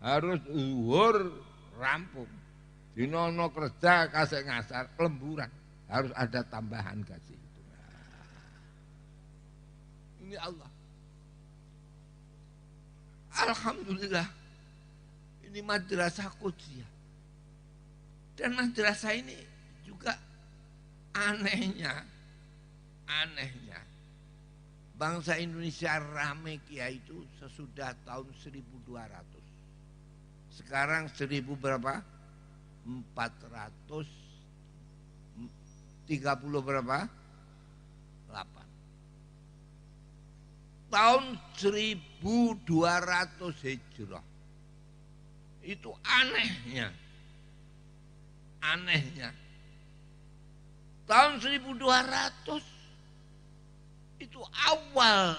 Harus zuhur rampung. Dinono kerja kasih ngasar lemburan. Harus ada tambahan gaji itu. Ini Allah. Alhamdulillah. Ini madrasah Qudsiyah. Dan madrasah ini juga anehnya Bangsa Indonesia rame kiai itu sesudah tahun 1200. Sekarang 1000 berapa? 430 berapa? 8. Tahun 1200 Hijrah. Itu anehnya. Tahun 1200 itu awal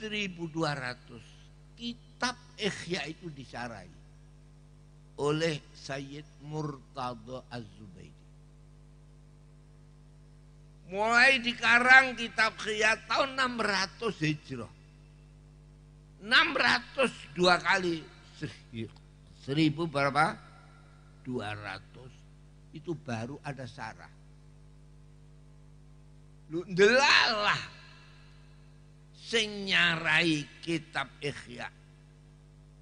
1200 kitab Ihya itu disarai oleh Sayyid Murtada Az-Zubaidi. Mulai dikarang kitab Ihya tahun 600 Hijrah. 600 dua kali 1000 berapa? 200 itu baru ada syarah. Lu ndelalah sing nyarai kitab Ihya.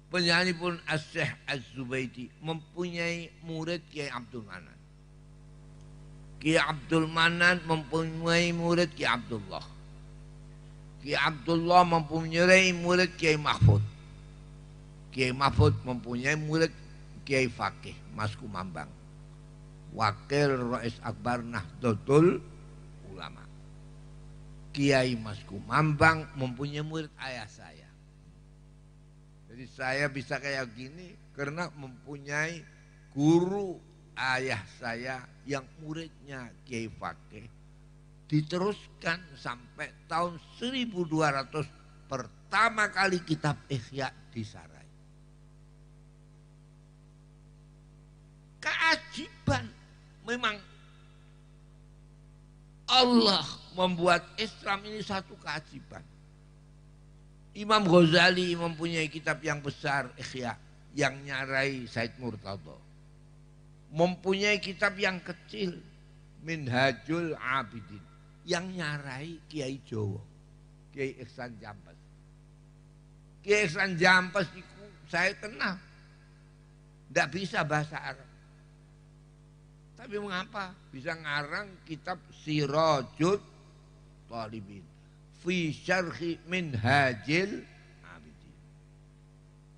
Penyanyi pun As-Syekh Az-Zubaidi mempunyai murid Kiai Abdul Manan. Kiai Abdul Manan mempunyai murid Kiai Abdullah. Kiai Abdullah mempunyai murid Kiai Mahfud. Kiai Mahfud mempunyai murid Kiai Fakih Mas Kumambang. Wakil Rais Akbar Nahdlatul Ulama. Kiai Mas Kumambang mempunyai murid ayah saya. Jadi saya bisa kayak gini karena mempunyai guru ayah saya yang muridnya Kiai Fakih. Diteruskan sampai tahun 1200 pertama kali kitab Ihya disarai. Keajiban memang Allah membuat Islam ini satu keajiban. Imam Ghazali mempunyai kitab yang besar Ihya yang nyarai Said Murtada. Mempunyai kitab yang kecil Minhajul Abidin yang nyarai Kiai Jawa, Kiai Ihsan Jampes. Kiai Ihsan Jampes itu saya kenal. Tidak bisa bahasa Arab. Tapi mengapa bisa ngarang kitab Sirajul Talibin fi syarhi Minhajil Abidin.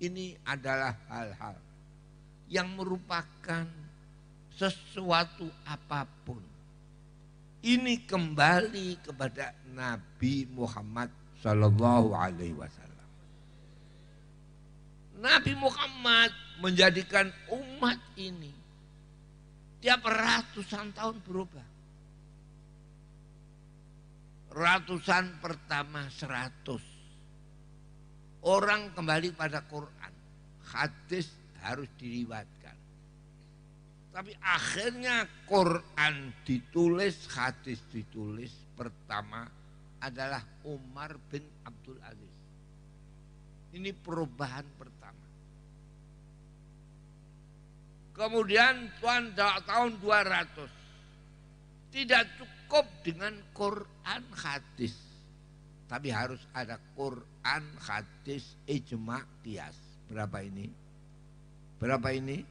Ini adalah hal-hal yang merupakan sesuatu apapun. Ini kembali kepada Nabi Muhammad Sallallahu Alaihi Wasallam. Nabi Muhammad menjadikan umat ini tiap ratusan tahun berubah. Ratusan pertama 100. Orang kembali pada Quran. Hadis harus diriwayatkan. Tapi akhirnya Quran ditulis, hadis ditulis. Pertama adalah Umar bin Abdul Aziz. Ini perubahan pertama. Kemudian tahun 200. Tidak cukup dengan Quran hadis. Tapi harus ada Quran hadis ijma qiyas. Berapa ini? Berapa ini?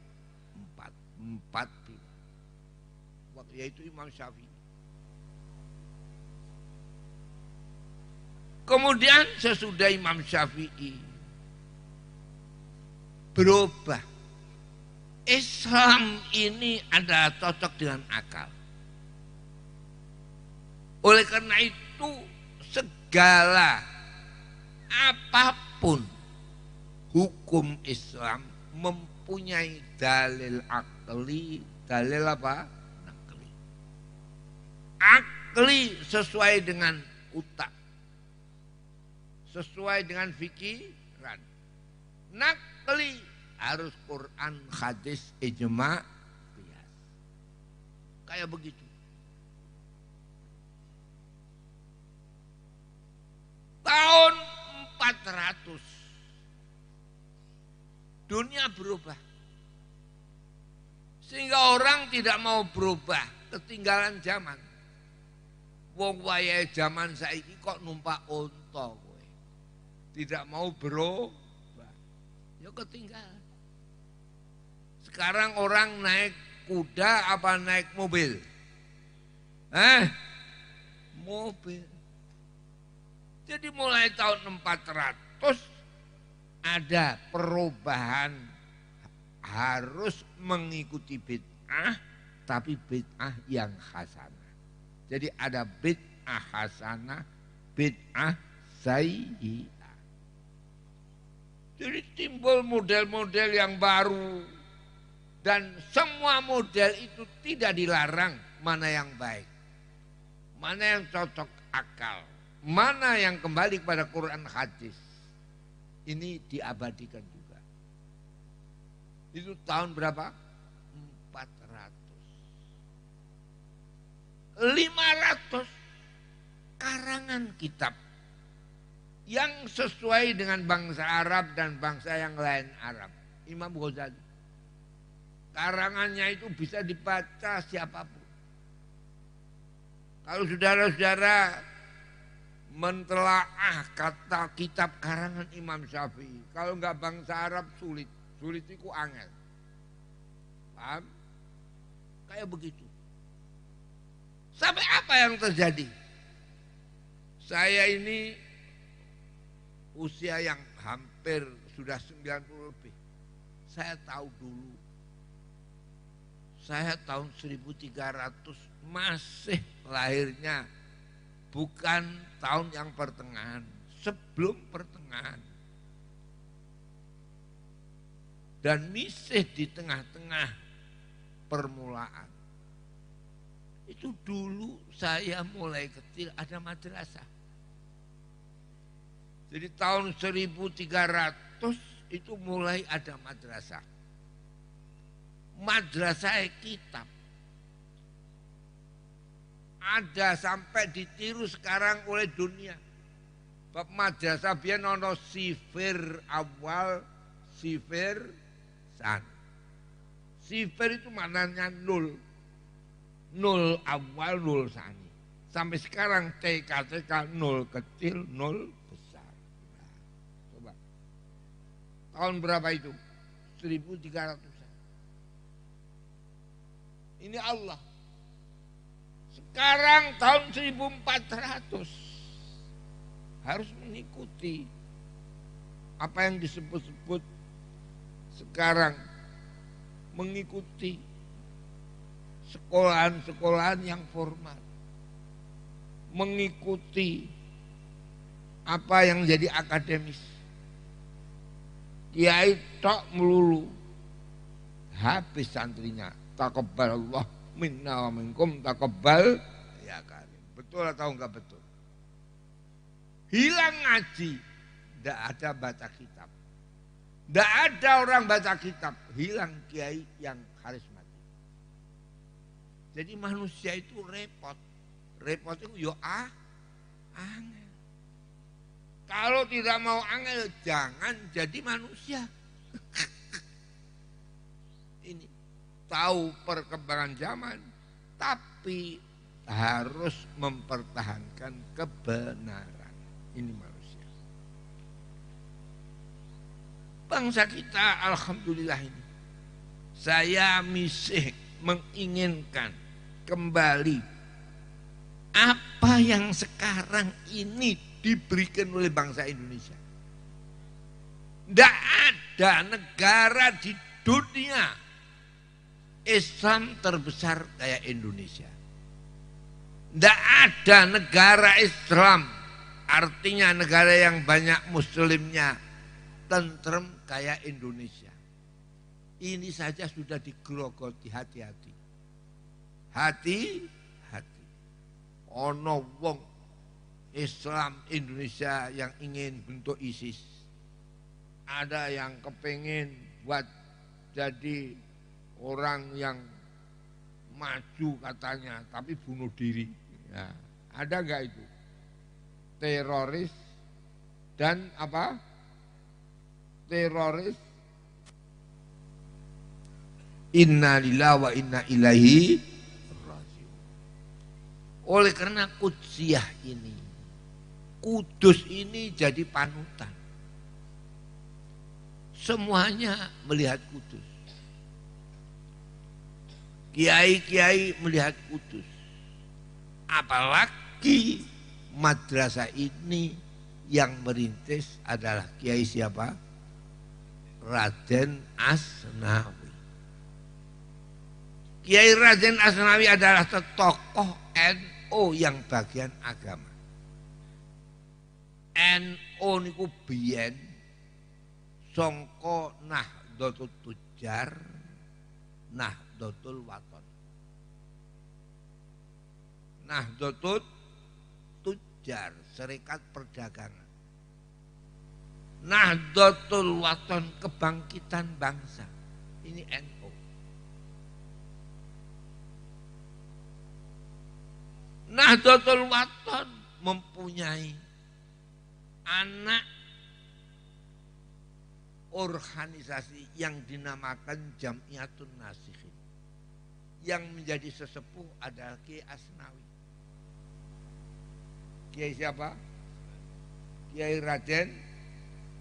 4. Yaitu Imam Syafi'i. Kemudian sesudah Imam Syafi'i berubah. Islam ini adalah cocok dengan akal. Oleh karena itu segala apapun hukum Islam mempunyai dalil akli, dalil apa? Nakli. Akli sesuai dengan utak, sesuai dengan fikiran. Nakli harus Quran, hadis, ijma, qiyas. Kayak begitu. Tahun 400 dunia berubah. Sehingga orang tidak mau berubah, ketinggalan zaman. Wong wayahe zaman saiki kok numpak unta kowe. Tidak mau berubah. Ya ketinggalan. Sekarang orang naik kuda apa naik mobil? Mobil. Jadi mulai tahun 400 ada perubahan, harus mengikuti bid'ah, tapi bid'ah yang hasanah. Jadi ada bid'ah hasanah, bid'ah sayyi'ah. Jadi timbul model-model yang baru. Dan semua model itu tidak dilarang, mana yang baik, mana yang cocok akal, mana yang kembali kepada Quran hadis. Ini diabadikan juga. Itu tahun berapa? 400. 500 karangan kitab yang sesuai dengan bangsa Arab dan bangsa yang lain Arab. Imam Ghazali. Karangannya itu bisa dibaca siapapun. Kalau saudara-saudara mentelaah kata kitab karangan Imam Syafi'i, kalau enggak bangsa Arab sulit. Sulit itu angel. Paham? Kayak begitu. Sampai apa yang terjadi? Saya ini usia yang hampir sudah 90 lebih. Saya tahu dulu. Saya tahun 1300 masih lahirnya bukan tahun yang pertengahan, sebelum pertengahan. Dan misih di tengah-tengah permulaan. Itu dulu saya mulai kecil ada madrasah. Jadi tahun 1300 itu mulai ada madrasah. Madrasah kitab. Ada sampai ditiru sekarang oleh dunia. Bab madrasah biar nono sifir awal, sifir san. Sifir itu maknanya nol. Nol awal, nol sani. Sampai sekarang TK nol kecil, nol besar. Nah, coba. Tahun berapa itu? 1300. Ini Allah. Sekarang tahun 1400 harus mengikuti apa yang disebut-sebut sekarang, mengikuti sekolahan-sekolahan yang formal, mengikuti apa yang jadi akademis. Kiai tok melulu, habis santrinya. Taqabbal Allah minna wa minkum taqabbal ya kan. Betul atau enggak betul? Hilang ngaji, enggak ada baca kitab. Enggak ada orang baca kitab, hilang kiai yang karismatik. Jadi manusia itu repot. Repot itu yo angel. Kalau tidak mau angel jangan jadi manusia. Ini tahu perkembangan zaman, tapi harus mempertahankan kebenaran. Ini manusia. Bangsa kita alhamdulillah ini. Saya misih menginginkan kembali apa yang sekarang ini diberikan oleh bangsa Indonesia. Tidak ada negara di dunia Islam terbesar kayak Indonesia. Tidak ada negara Islam, artinya negara yang banyak muslimnya, tentrem kayak Indonesia. Ini saja sudah digerogoti, hati-hati. Hati-hati. Ono wong Islam Indonesia yang ingin bentuk ISIS. Ada yang kepengen buat jadi orang yang maju katanya, tapi bunuh diri. Ya, ada enggak itu? Teroris dan apa? Teroris. Inna lillahi wa inna ilaihi raji'un. Oleh karena Qudsiyah ini, Kudus ini jadi panutan. Semuanya melihat Kudus. Kiai-kiai melihat Kudus. Apalagi madrasah ini yang merintis adalah Kiai siapa? Raden Asnawi. Kiai Raden Asnawi adalah tokoh NU yang bagian agama. NU niku biyen sangka Nahdlatul Tujar, Nahdlatul Wathon. Nahdlatul Tujar, Serikat Perdagangan. Nahdlatul Wathon, kebangkitan bangsa. Ini NU. Nahdlatul Wathon mempunyai anak organisasi yang dinamakan Jam'iyatun Nasikhin. Yang menjadi sesepuh adalah Kiai Asnawi. Kiai siapa? Kiai Raden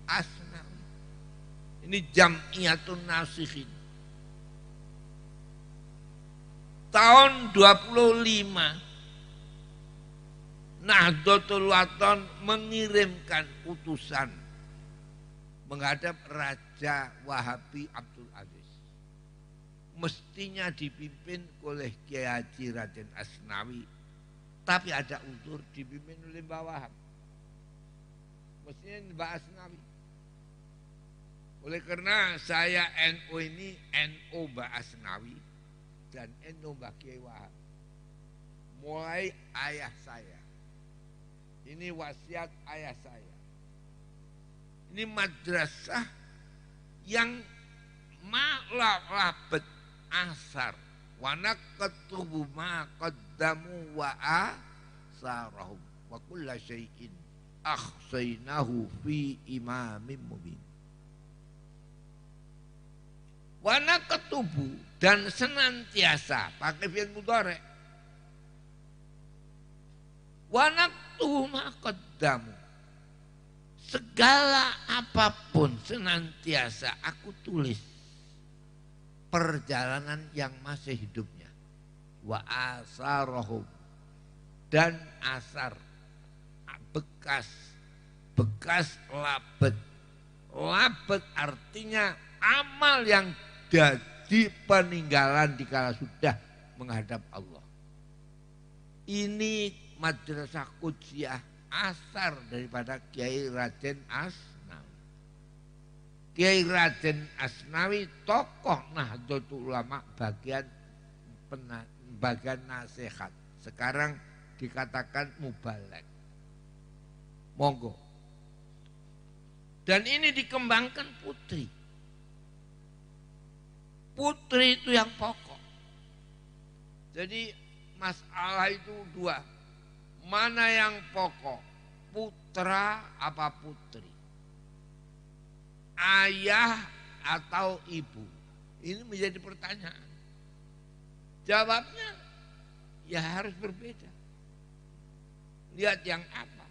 Asnawi. Ini Jam'iyatun Nasikhin. Tahun 25 Nahdlatul Wathon mengirimkan utusan menghadap Raja Wahabi Abdul Aziz. Mestinya dipimpin oleh Kiai Haji Raden Asnawi, tapi ada unsur dipimpin oleh Mbah Wahab. Mestinya Mbah Asnawi. Oleh karena saya NU ini NU Mbah Asnawi dan NU Mbah Kiai Wahab. Mulai ayah saya. Ini wasiat ayah saya. Ini madrasah yang ma'labet asar. Wa naqtubu ma qaddamu wa asarahum. Wa kulla syai'in akhsainahu fi imamin mubin. Wa naqtubu, dan senantiasa pakai fi'il mudhari'. Wa naqtubu ma qaddamu. Segala apapun senantiasa aku tulis perjalanan yang masih hidupnya. Wa asarahum, dan asar, bekas labet. Labet artinya amal yang jadi peninggalan dikala sudah menghadap Allah. Ini madrasah Qudsiyah, asar daripada Kiai Raden Asnawi. Kiai Raden Asnawi tokoh Nahdlatul Ulama bagian nasihat. Sekarang dikatakan mubalek. Monggo. Dan ini dikembangkan putri. Putri itu yang pokok. Jadi masalah itu dua. Mana yang pokok? Putra apa putri? Ayah atau ibu? Ini menjadi pertanyaan. Jawabnya ya harus berbeda. Lihat yang apa?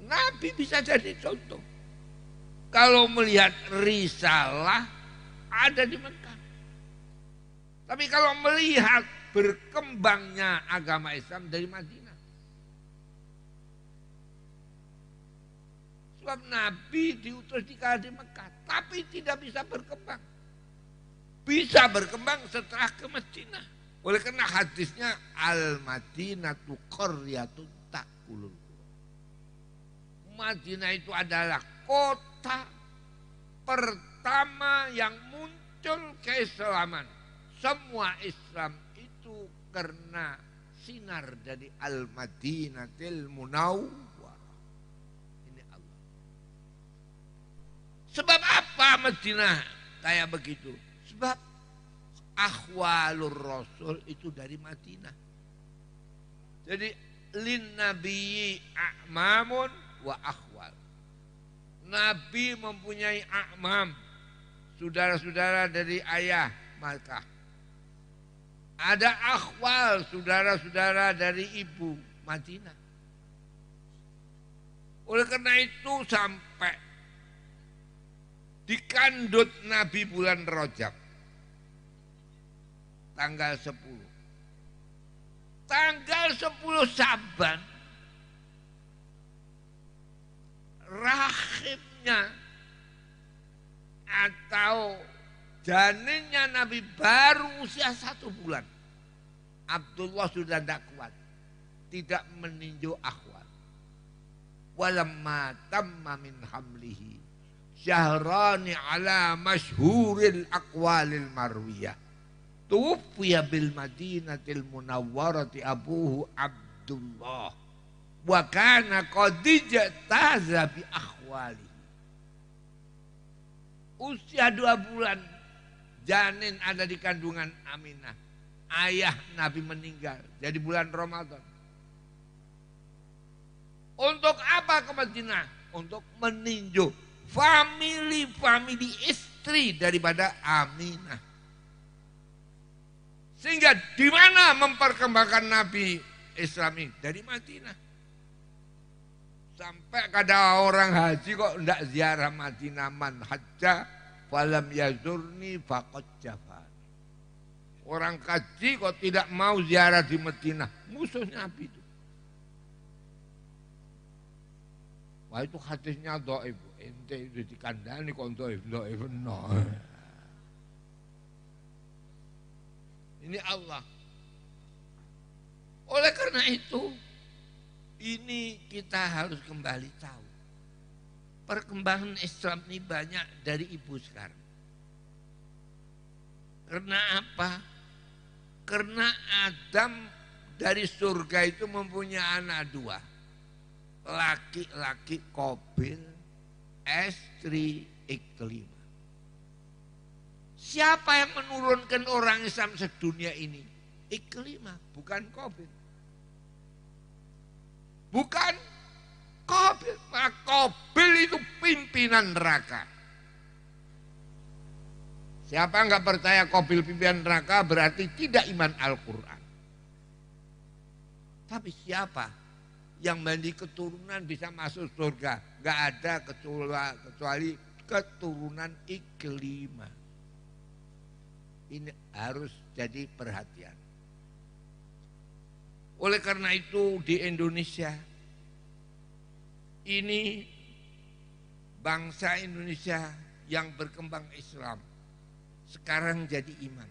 Nabi bisa jadi contoh. Kalau melihat risalah ada di Mekah. Tapi kalau melihat berkembangnya agama Islam dari Madinah. Sebab Nabi diutus di Mekah, tapi tidak bisa berkembang. Bisa berkembang setelah ke Madinah. Oleh karena hadisnya al-Madinatu qaryatun ta'kulul qura. Madinah itu adalah kota pertama yang muncul keislaman. Semua Islam itu karena sinar dari Al-Madinatil Munawwarah. Ini Allah. Sebab apa Madinah kayak begitu? Sebab akhwalur Rasul itu dari Madinah. Jadi lin nabiyyi a'mamun wa akhwal. Nabi mempunyai a'mam, saudara-saudara dari ayah Makkah. Ada akhwal, saudara-saudara dari ibu Madinah. Oleh karena itu sampai dikandut Nabi bulan Rajab tanggal 10. Tanggal 10 Saban rahimnya atau janinnya Nabi baru usia 1 bulan. Abdullah sudah tidak kuat, tidak meninjau akhwat. Walamma tamma min hamlihi syahrani ala masyhuril aqwalil marwiyah. Tuwfiya bil madinatil munawwarati abuhu Abdullah. Wa kana qad ijtaza bi akhwalihi. Usia 2 bulan janin ada di kandungan Aminah. Ayah Nabi meninggal jadi bulan Ramadan. Untuk apa ke Madinah? Untuk meninjau famili istri daripada Aminah. Sehingga di mana memperkembangkan Nabi Islam ini? Dari Madinah. Sampai kada orang haji kok enggak ziarah Madinah, man hajja falam yazurni faqad jafan. Orang haji kok tidak mau ziarah di Madinah, musuhnya Nabi itu. Wah itu hadisnya dhaif, ente itu dikandani kok dhaif no. Ini Allah. Oleh karena itu, ini kita harus kembali tahu. Perkembangan Islam ini banyak dari ibu sekarang. Karena apa? Karena Adam dari surga itu mempunyai anak 2. Laki-laki Qabil, istri Iklimah. Siapa yang menurunkan orang Islam sedunia ini? Iklimah, bukan Qabil. Bukan Qabil. Qabil itu pimpinan neraka. Siapa enggak percaya Qabil pimpinan neraka berarti tidak iman Al-Quran. Tapi siapa yang memiliki keturunan bisa masuk surga? Enggak ada kecuali keturunan Iklimah. Ini harus jadi perhatian. Oleh karena itu di Indonesia ini bangsa Indonesia yang berkembang Islam sekarang jadi iman.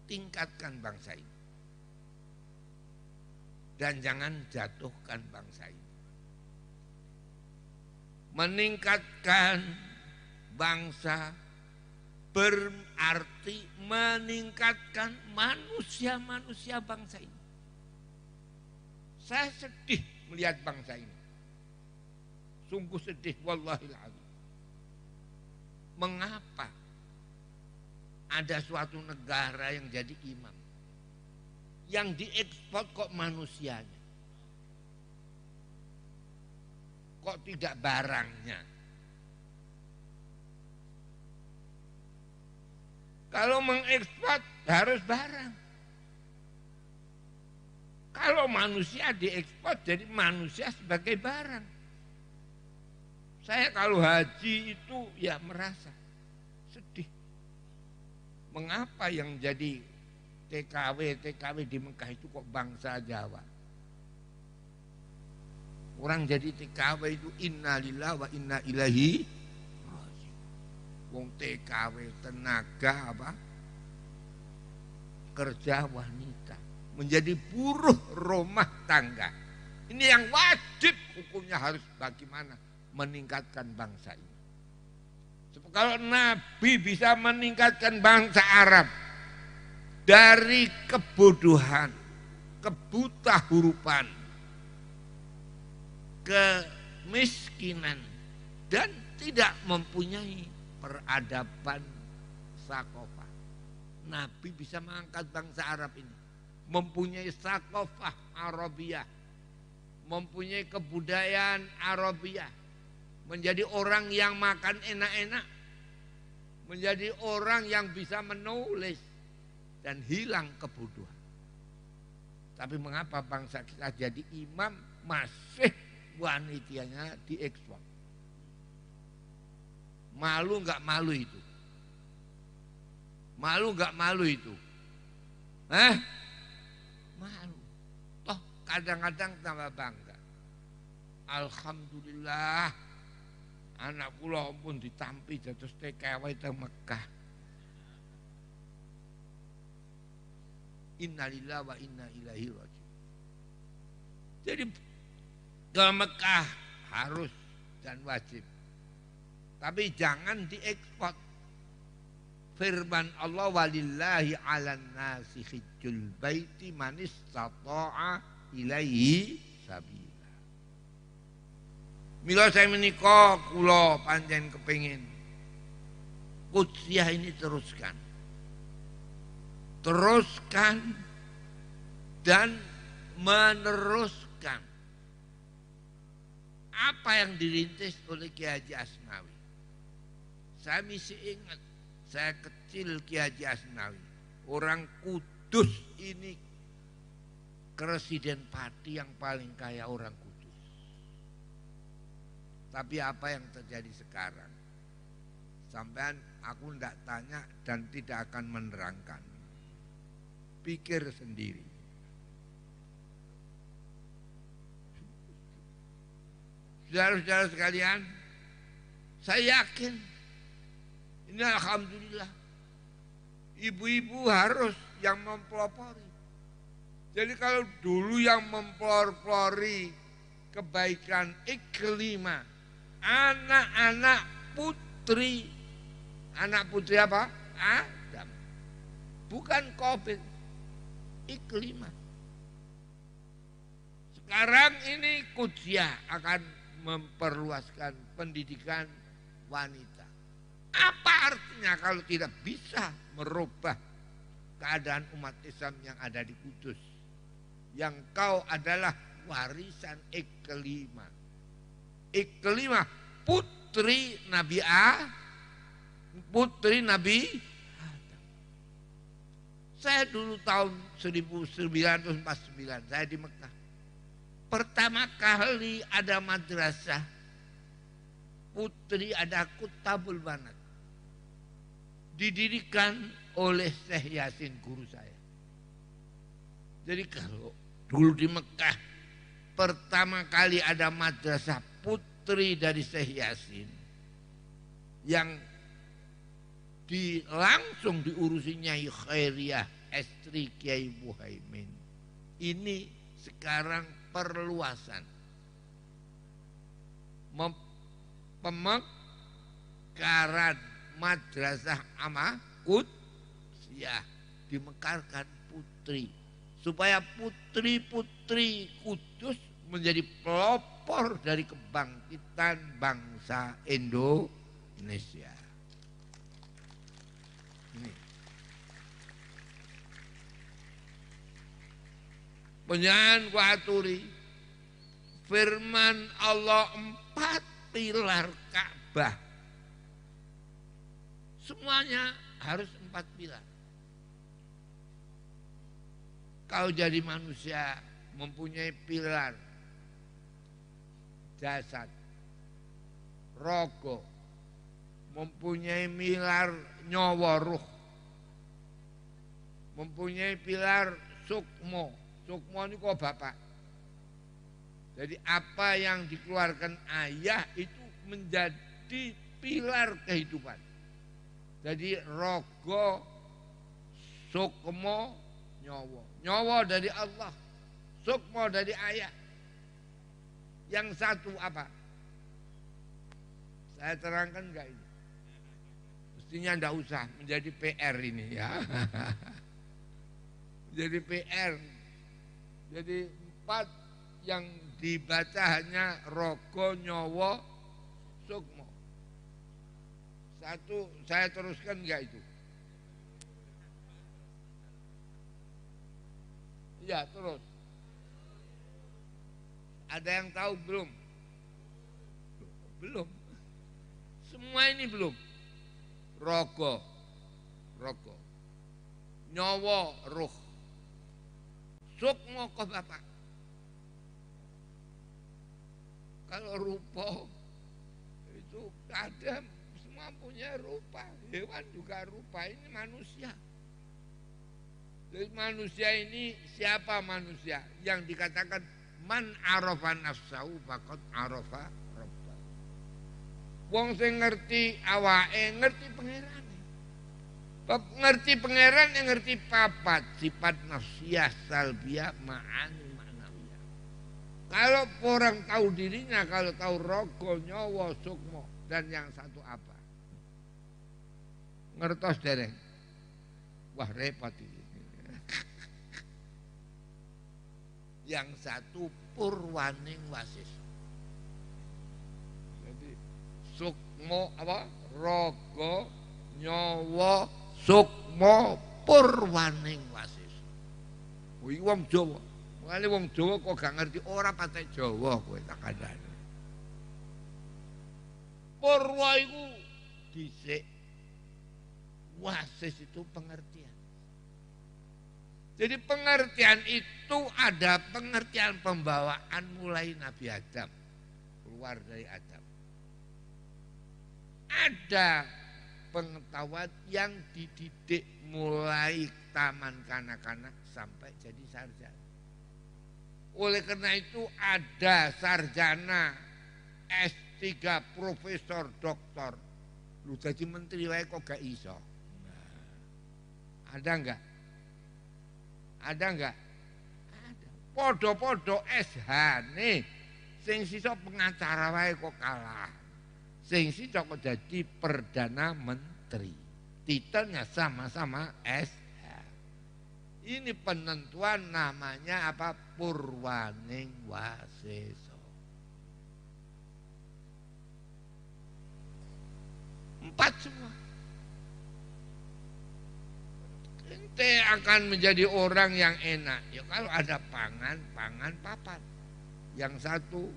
Tingkatkan bangsa ini. Dan jangan jatuhkan bangsa ini. Meningkatkan bangsa berarti meningkatkan manusia-manusia bangsa ini. Saya sedih melihat bangsa ini. Sungguh sedih, wallahil adzim. Mengapa ada suatu negara yang jadi imam? Yang diekspor kok manusianya? Kok tidak barangnya? Kalau mengekspor harus barang. Kalau manusia diekspor jadi manusia sebagai barang. Saya kalau haji itu ya merasa sedih. Mengapa yang jadi TKW di Mekah itu kok bangsa Jawa? Orang jadi TKW itu innalillahi wa inna ilaihi raji'un. Wong TKW tenaga apa? Kerja wanita. Menjadi buruh rumah tangga. Ini yang wajib hukumnya harus bagaimana meningkatkan bangsa ini. Kalau Nabi bisa meningkatkan bangsa Arab dari kebodohan, kebutahurupan, kemiskinan, dan tidak mempunyai peradaban sakofah. Nabi bisa mengangkat bangsa Arab ini. Mempunyai sakofah Arabiyah. Mempunyai kebudayaan Arabiyah. Menjadi orang yang makan enak-enak. Menjadi orang yang bisa menulis. Dan hilang kebodohan. Tapi mengapa bangsa kita jadi imam masih wanitanya diekspor? Malu nggak malu itu? Malu nggak malu itu? Malu. Toh kadang-kadang tambah bangga. Alhamdulillah anak kula pun ditampi dados TKW teng Mekah. Innalillahi wa inna ilaihi raji'un. Jadi ke Mekah harus dan wajib. Tapi jangan diekspor. Firman Allah walillahi 'alan nasi hijjul baiti man istata'a ilaihi sabila. Mila saya menika kula pancen kepengin Qudsiyah ini teruskan dan meneruskan apa yang dirintis oleh Kiai Haji Asnawi. Saya masih ingat, saya kecil Kiai Haji Asnawi, orang Kudus ini presiden Pati yang paling kaya orang Kudus. Tapi apa yang terjadi sekarang? Sampean aku tidak tanya dan tidak akan menerangkan. Pikir sendiri. Saudara-saudara sekalian, saya yakin ini alhamdulillah ibu-ibu harus yang mempelopori. Jadi kalau dulu yang mempelopori kebaikan iklimah, anak-anak putri, anak putri apa? Adam. Bukan COVID, iklimah. Sekarang ini Qudsiyah akan memperluaskan pendidikan wanita. Apa artinya kalau tidak bisa merubah keadaan umat Islam yang ada di Kudus? Yang kau adalah warisan iklimah. Iklimah putri Nabi putri Nabi Adam. Saya dulu tahun 1949 saya di Mekah. Pertama kali ada madrasah putri, ada Kutabul Banat. Didirikan oleh Syekh Yasin guru saya. Jadi kalau dulu di Mekah pertama kali ada madrasah putri dari Syekh Yasin yang langsung diurusi Nyai Khairiyah istri Kiai Muhaimin. Ini sekarang perluasan pemekaran madrasah Qudsiyah, dimekarkan putri supaya putri-putri Kudus menjadi pelopor dari kebangkitan bangsa Indonesia. Ini. Penyanyi kuaturi firman Allah 4 pilar Ka'bah. Semuanya harus 4 pilar. Kau jadi manusia mempunyai pilar jasad, rogo, mempunyai pilar nyawa ruh, mempunyai pilar sukmo. Sukmo ini kok bapak. Jadi apa yang dikeluarkan ayah itu menjadi pilar kehidupan. Jadi rogo, sukmo, nyawa. Nyawa dari Allah, sukmo dari ayah. Yang satu apa? Saya terangkan enggak ini? Mestinya enggak usah menjadi PR ini ya. Jadi PR. Jadi 4 yang dibaca hanya rogo, nyawa, sukmo. Satu saya teruskan enggak itu? Ya terus. Ada yang tahu belum? Belum. Semua ini belum. Rogo, nyawa, ruh. Sukmo kok bapak. Kalau rupa itu ada, semua punya rupa. Hewan juga rupa, ini manusia. Jadi manusia ini siapa manusia? Yang dikatakan Man arafa nafsahu faqad arafa rabbah. Wong sing ngerti awake ngerti pangerane. Bab ngerti pangeran yang ngerti papat sifat nafsiyah salbiyah ma'ani ma'nawiyah. Kalau orang tahu dirinya, kalau tahu rogo, nyawa, sukmo dan yang satu apa? Ngertos dereng. Wah repot ini. Yang satu purwaning wasis. Jadi sukmo apa? Rogo, nyawa, sukmo, purwaning wasis. Kuwi wong Jawa. Wale wong Jawa kok gak ngerti ora patek Jawa kowe tak kandhani. Purwa iku dhisik. Wasis itu pengertian. Jadi pengertian itu ada pengertian pembawaan mulai Nabi Adam. Keluar dari Adam. Ada pengetahuan yang dididik mulai taman kanak-kanak sampai jadi sarjana. Oleh karena itu ada sarjana, S3, profesor, doktor. Lu jadi menteri wae kok gak iso. Ada enggak? Ada enggak? Ada. Podo-podo SH nih. Sing sisa pengacara wae kok kalah. Sing sisa kok jadi perdana menteri. Titelnya sama-sama SH. Ini penentuan namanya apa? Purwaning waseso. 4 semua. Ente akan menjadi orang yang enak. Ya kalau ada pangan, papan. Yang satu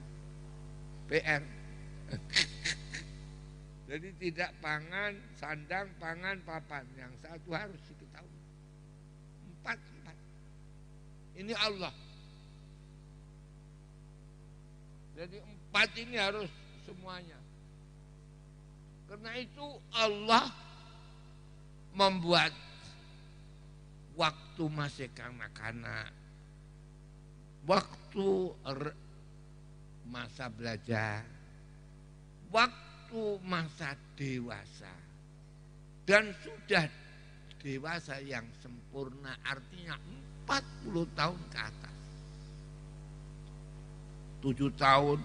PR. Jadi tidak pangan, sandang, pangan, papan. Yang satu harus diketahui. 4. Ini Allah. Jadi 4 ini harus semuanya. Karena itu Allah membuat waktu masih kanak-kanak, waktu masa belajar, waktu masa dewasa, dan sudah dewasa yang sempurna artinya 40 tahun ke atas. 7 tahun,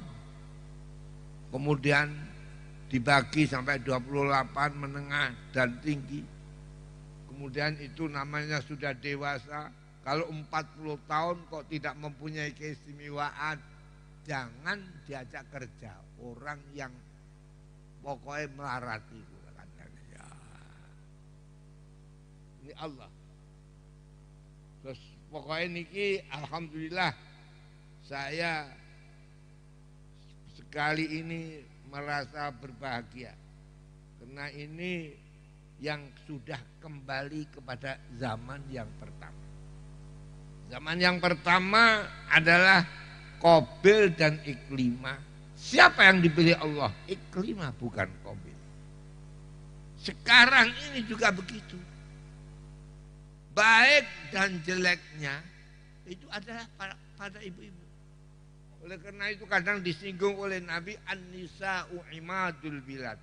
kemudian dibagi sampai 28 menengah dan tinggi. Kemudian itu namanya sudah dewasa. Kalau 40 tahun kok tidak mempunyai keistimewaan, jangan diajak kerja orang yang pokoknya melarati. Ya. Ini Allah. Terus pokoknya niki alhamdulillah saya sekali ini merasa berbahagia. Karena ini yang sudah kembali kepada zaman yang pertama. Zaman yang pertama adalah Qabil dan Iklimah. Siapa yang dipilih Allah? Iklimah bukan Qabil. Sekarang ini juga begitu. Baik dan jeleknya itu adalah pada ibu-ibu. Oleh karena itu kadang disinggung oleh Nabi, an-nisa'u imadul bilad.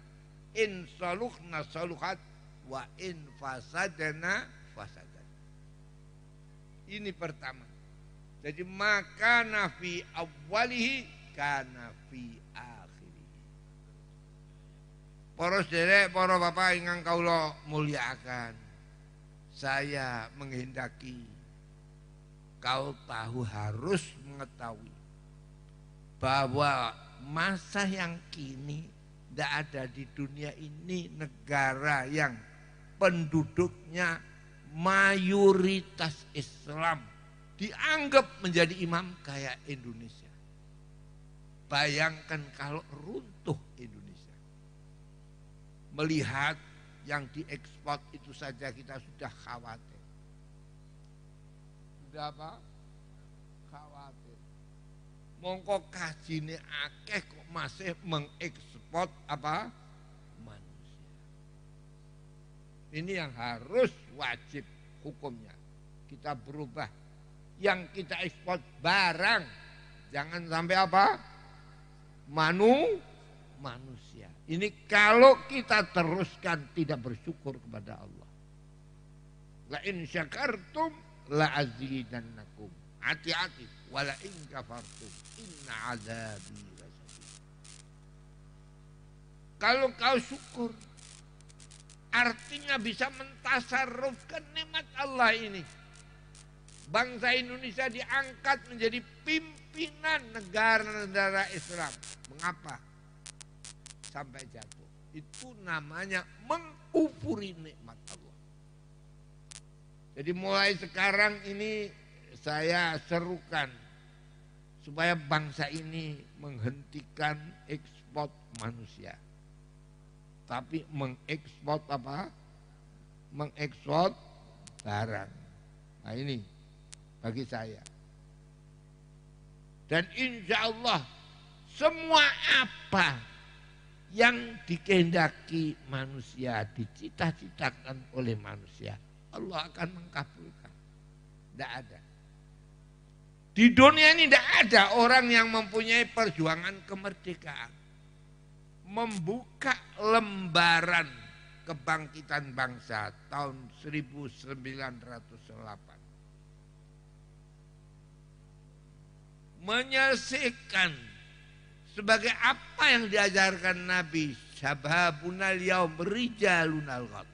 In saluhna saluhat wa in fasadana fasadan. Ini pertama. Jadi maka nafi awalihi kana fi akhirih. Para sederek, para bapak ingkang kaula mulyakaken. Saya menghendaki kau tahu harus mengetahui bahwa masa yang kini tidak ada di dunia ini negara yang penduduknya mayoritas Islam dianggap menjadi imam kayak Indonesia. Bayangkan kalau runtuh Indonesia. Melihat yang diekspor itu saja kita sudah khawatir. Sudah apa? Khawatir. Mongko kajine akeh kok masih mengekspor apa? Manusia. Ini yang harus wajib hukumnya. Kita berubah. Yang kita ekspor barang, Jangan sampai apa? Manusia. Ini kalau kita teruskan tidak bersyukur kepada Allah. La in syakartum la azidannakum. Hati-hati. Wala in kafartum inna azabi lasyadid. Kalau kau syukur, artinya bisa mentasarrufkan nikmat Allah ini. Bangsa Indonesia diangkat menjadi pimpinan negara-negara Islam. Mengapa sampai jatuh? Itu namanya mengkufuri nikmat Allah. Jadi mulai sekarang ini saya serukan supaya bangsa ini menghentikan ekspor manusia. Tapi mengekspor apa? Mengekspor barang. Nah ini bagi saya. Dan insya Allah semua apa yang dikehendaki manusia, dicita-citakan oleh manusia, Allah akan mengkabulkan. Tidak ada. Di dunia ini tidak ada orang yang mempunyai perjuangan kemerdekaan. Membuka lembaran kebangkitan bangsa tahun 1908. Menyelesaikan sebagai apa yang diajarkan Nabi, syababunal yaum rijalunal ghad.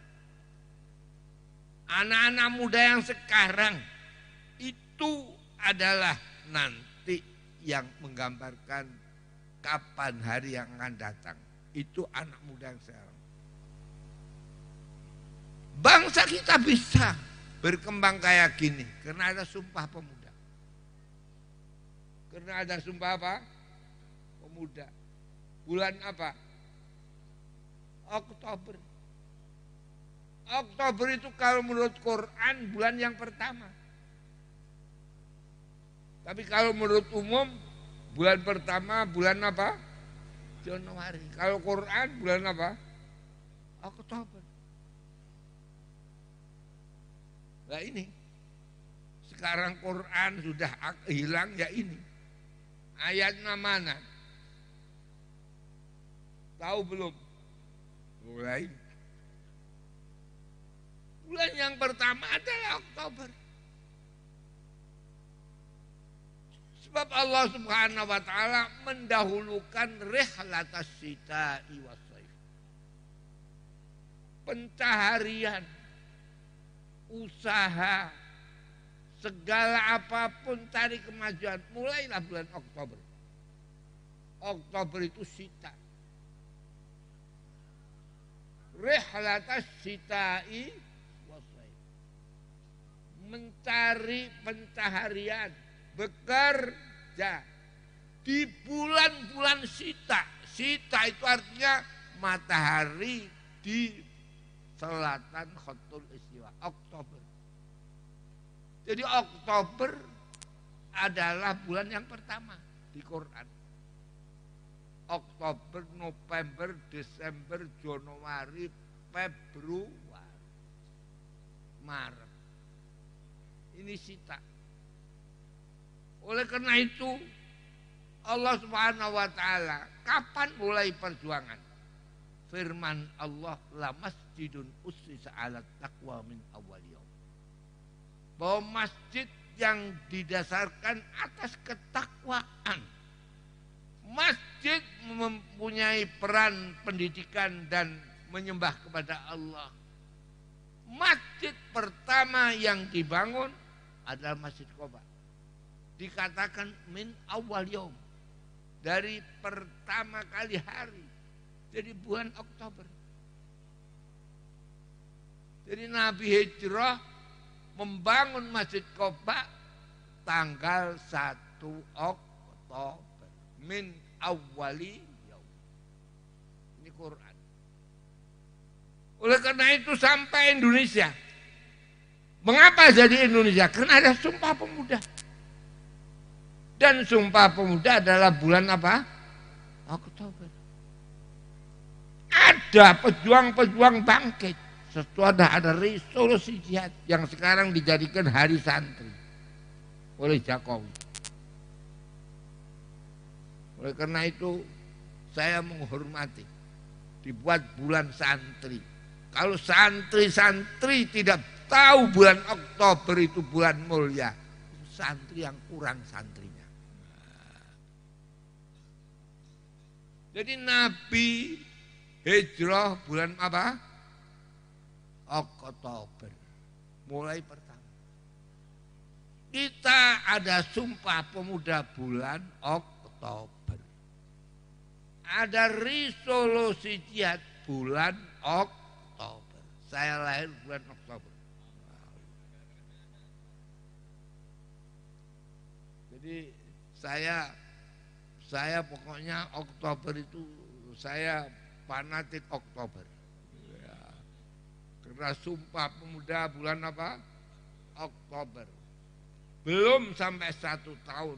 Anak-anak muda yang sekarang itu adalah nanti yang menggambarkan kapan hari yang akan datang. Itu anak muda yang sekarang. Bangsa kita bisa berkembang kayak gini karena ada Sumpah Pemuda. Karena ada Sumpah apa? Pemuda. Bulan apa? Oktober. Oktober itu kalau menurut Quran bulan yang pertama. Tapi kalau menurut umum bulan pertama bulan apa? Januari. Kalau Quran bulan apa? Oktober. Nah ini. Sekarang Quran sudah hilang ya ini. Ayatnya mana? Tahu belum? Mulai. Bulan yang pertama adalah Oktober. Sebab Allah Subhanahu wa taala mendahulukan rihlatas syita'i was shaif. Pencaharian, usaha, segala apapun cari kemajuan mulailah bulan Oktober. Oktober itu syita. Rihlatas syita'i was shaif. Mencari pencaharian, bekerja di bulan-bulan syita. Syita itu artinya matahari di selatan Khatul Istiwa, Oktober. Jadi Oktober adalah bulan yang pertama di Quran. Oktober, November, Desember, Januari, Februari, Maret. Ini syita. Oleh karena itu Allah Subhanahu wa taala kapan mulai perjuangan? Firman Allah, la masjidun ussisa 'ala taqwa min awwal yaum. Bahwa masjid yang didasarkan atas ketakwaan. Masjid mempunyai peran pendidikan dan menyembah kepada Allah. Masjid pertama yang dibangun adalah Masjid Quba. Dikatakan min awal yaum, dari pertama kali hari. Jadi bulan Oktober. Jadi Nabi hijrah membangun Masjid Quba tanggal 1 Oktober min awali yaum. Ini Quran. Oleh karena itu sampai Indonesia. Mengapa jadi Indonesia? Karena ada Sumpah Pemuda. Dan Sumpah Pemuda adalah bulan apa? Oktober. Ada pejuang-pejuang bangkit. Setelah ada resolusi jihad yang sekarang dijadikan hari santri oleh Jokowi. Oleh karena itu saya menghormati dibuat bulan santri. Kalau santri-santri tidak tahu bulan Oktober itu bulan mulia, santri yang kurang santrinya. Jadi Nabi hijrah bulan apa? Oktober. Mulai pertama. Kita ada Sumpah Pemuda bulan Oktober. Ada resolusi jihad bulan Oktober. Saya lahir bulan Oktober. Jadi saya pokoknya Oktober itu saya fanatik Oktober. Ya. Karena Sumpah Pemuda bulan apa? Oktober. Belum sampai 1 tahun.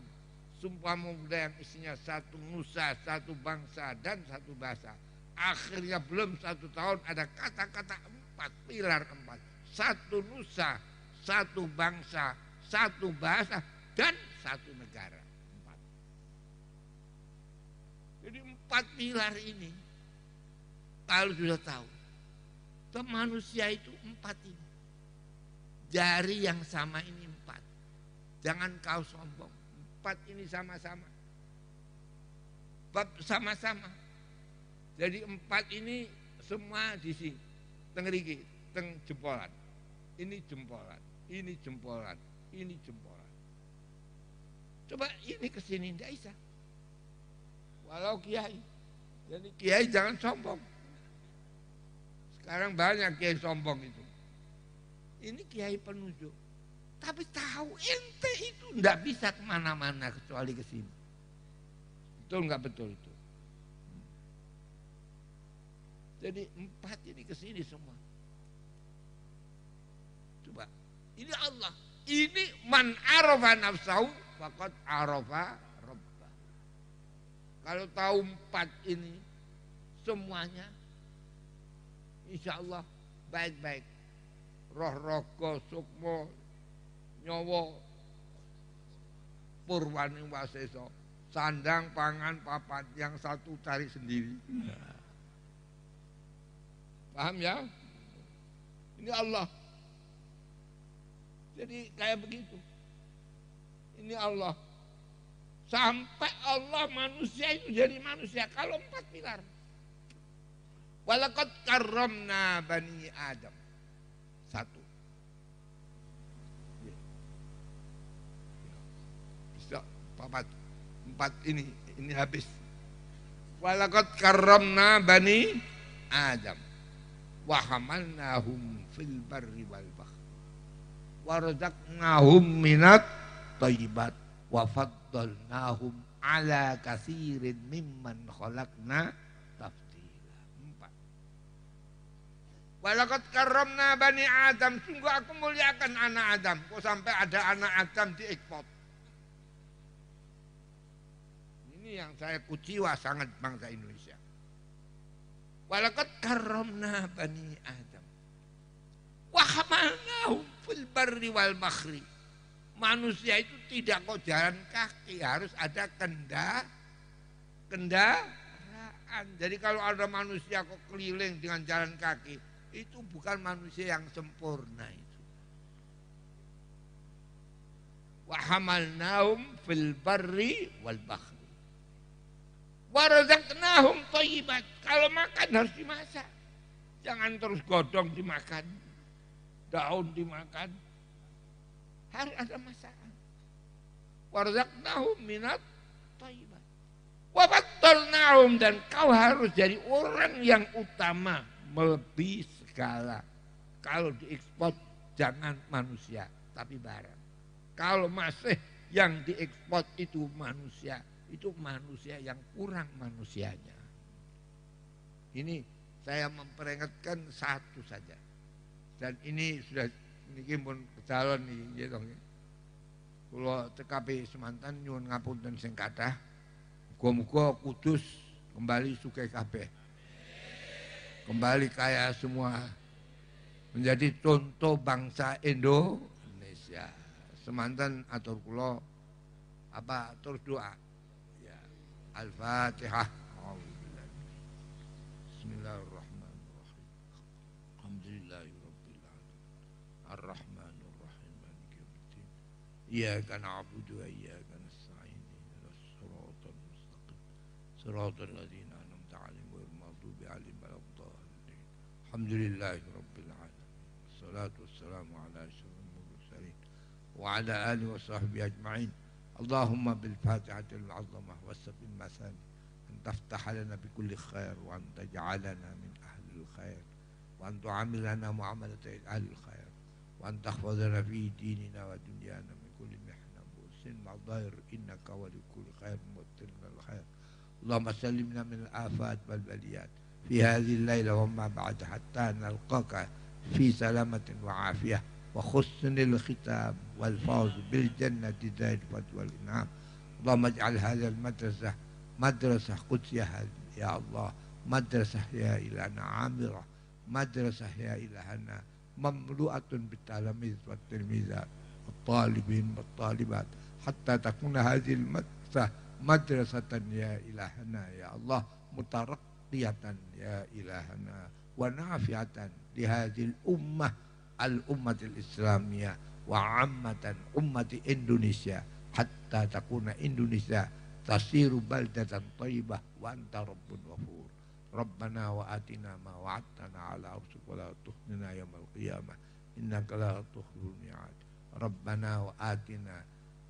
Sumpah Pemuda yang isinya satu nusa, satu bangsa, dan satu bahasa. Akhirnya belum 1 tahun ada kata-kata 4, pilar 4. Satu nusa, satu bangsa, satu bahasa, dan satu negara. 4. Jadi 4 pilar ini, kalau sudah tahu, manusia itu 4 ini. Jari yang sama ini 4. Jangan kau sombong. 4 ini sama-sama. Bab sama-sama. Jadi 4 ini semua di sini. Tengeriki, teng jempolan. Ini jempolan, ini jempolan, ini jempolan. Coba ini ke sini tidak bisa. Walau kiai. Jadi kiai jangan sombong. Sekarang banyak kiai sombong itu. Ini kiai penunjuk. Tapi tahu ente itu enggak bisa kemana-mana kecuali ke sini. Betul enggak betul itu? Jadi 4 ini ke sini semua. Coba, ini Allah. Ini man arafa nafsahu faqad arafa rabbah. Kalau tahu 4 ini semuanya, insya Allah baik-baik. Roh raga sukma nyawa purwaning wasesa, sandang pangan papat, yang satu cari sendiri. Paham ya? Ini Allah. Jadi kayak begitu. Ini Allah. Sampai Allah manusia itu jadi manusia. Kalau 4 pilar. Walaqad karramna bani Adam. 1. Papat 4 ini habis. Walaqad karramna bani Adam wa hamalnahum fil barri wal bahri wa razaqnahum minat thayyibat wa faddalnahum ala katsirin mimman khalaqna tafdila. 4. Walaqad karramna bani Adam, sungguh aku muliakan anak Adam. Kok sampai ada anak Adam diekspor. Yang saya kuciwa sangat bangsa Indonesia. Walaqad karramna bani Adam wa hamalnahum fil barri wal bahri. Manusia itu tidak kok jalan kaki, harus ada kendaraan. Jadi kalau ada manusia kok keliling dengan jalan kaki, itu bukan manusia yang sempurna itu. Wa hamalnahum fil barri wal bahri. Warazaqnahum thayyibat. Kalau makan harus dimasak. Jangan terus godong dimakan. Daun dimakan. Harus ada masakan. Warazaqnahum minat thayyibat. Wa faddalnahum, dan kau harus jadi orang yang utama, melebihi segala. Kalau diekspor jangan manusia, tapi barang. Kalau masih yang diekspor itu manusia, itu manusia yang kurang manusianya. Ini saya memperingatkan 1 saja. Dan ini sudah niki pun calon nih gitu. Kula TKP Semantan nyuwun ngapunten sing kathah. Muga-muga Kudus kembali sugih kabeh. Kembali kaya semua. Menjadi contoh bangsa Indonesia. Semantan atur kula terus doa. Al-Fatihah. Bismillahirrahmanirrahim. Alhamdulillahi rabbil alamin. Ar-Rahmanir Rahim. Maliki yaumiddin. Iyyaka na'budu wa iyyaka nasta'in. Ihdinas siratal mustaqim. Siratal ladzina an'amta 'alaihim ghairil maghdubi 'alaihim waladdallin. Alhamdulillahi rabbil alamin. Wassalatu wassalamu ala asyrofil mursalin wa ala alihi wa sahbihi ajma'in. اللهم بالفاتحة العظمة والسبع المثاني أن تفتح لنا بكل خير وأن تجعلنا من أهل الخير وأن تعاملنا معاملة أهل الخير وأن تحفظنا في ديننا ودنيانا من كل محنة وسن ضير إنك ولي كل خير موترنا الخير. اللهم سلمنا من الآفات والبليات في هذه الليلة وما بعد حتى نلقاك في سلامة وعافية وحسن الختام والفوز بالجنة ذات الفضل والإنعام. اللهم اجعل هذه المدرسة مدرسة قدسية يا الله، مدرسة يا إلهنا عامرة، مدرسة يا إلهنا مملوءة بالتلاميذ والتلميذات والطالبين والطالبات حتى تكون هذه المدرسة مدرسة يا إلهنا يا الله مترقية يا إلهنا ونافعة لهذه الأمة الإسلامية وعامة أمة إندونيسيا حتى تكون إندونيسيا تصير بلدة طيبة وأنت رب غفور. ربنا وآتنا ما وعدتنا على رسلك ولا تخزنا يوم القيامة إنك لا تخلف الميعاد. ربنا وآتنا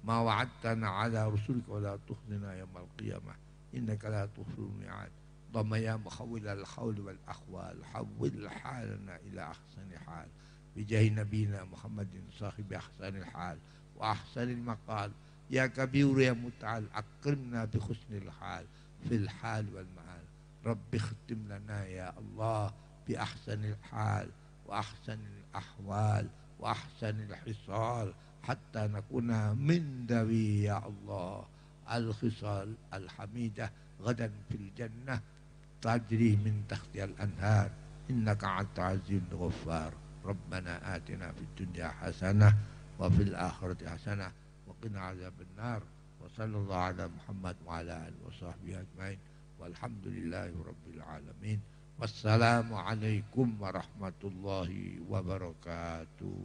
ما وعدتنا على رسلك ولا تخزنا يوم القيامة إنك لا تخلف الميعاد. اللهم يا محول الحول والأحوال حول حالنا إلى أحسن حال بجاه نبينا محمد صاحب أحسن الحال وأحسن المقال. يا كبير يا متعال أكرمنا بحسن الحال في الحال والمعال. رب اختم لنا يا الله بأحسن الحال وأحسن الأحوال وأحسن الحصال حتى نكون من ذوي يا الله الخصال الحميدة غدا في الجنة تجري من تحتها الأنهار إنك أنت عزيز غفار. ربنا آتنا في الدنيا حسنة وفي الآخرة حسنة وقنا عذاب النار. وصلى الله على محمد وعلى آله وصحبه أجمعين والحمد لله رب العالمين. والسلام عليكم ورحمة الله وبركاته.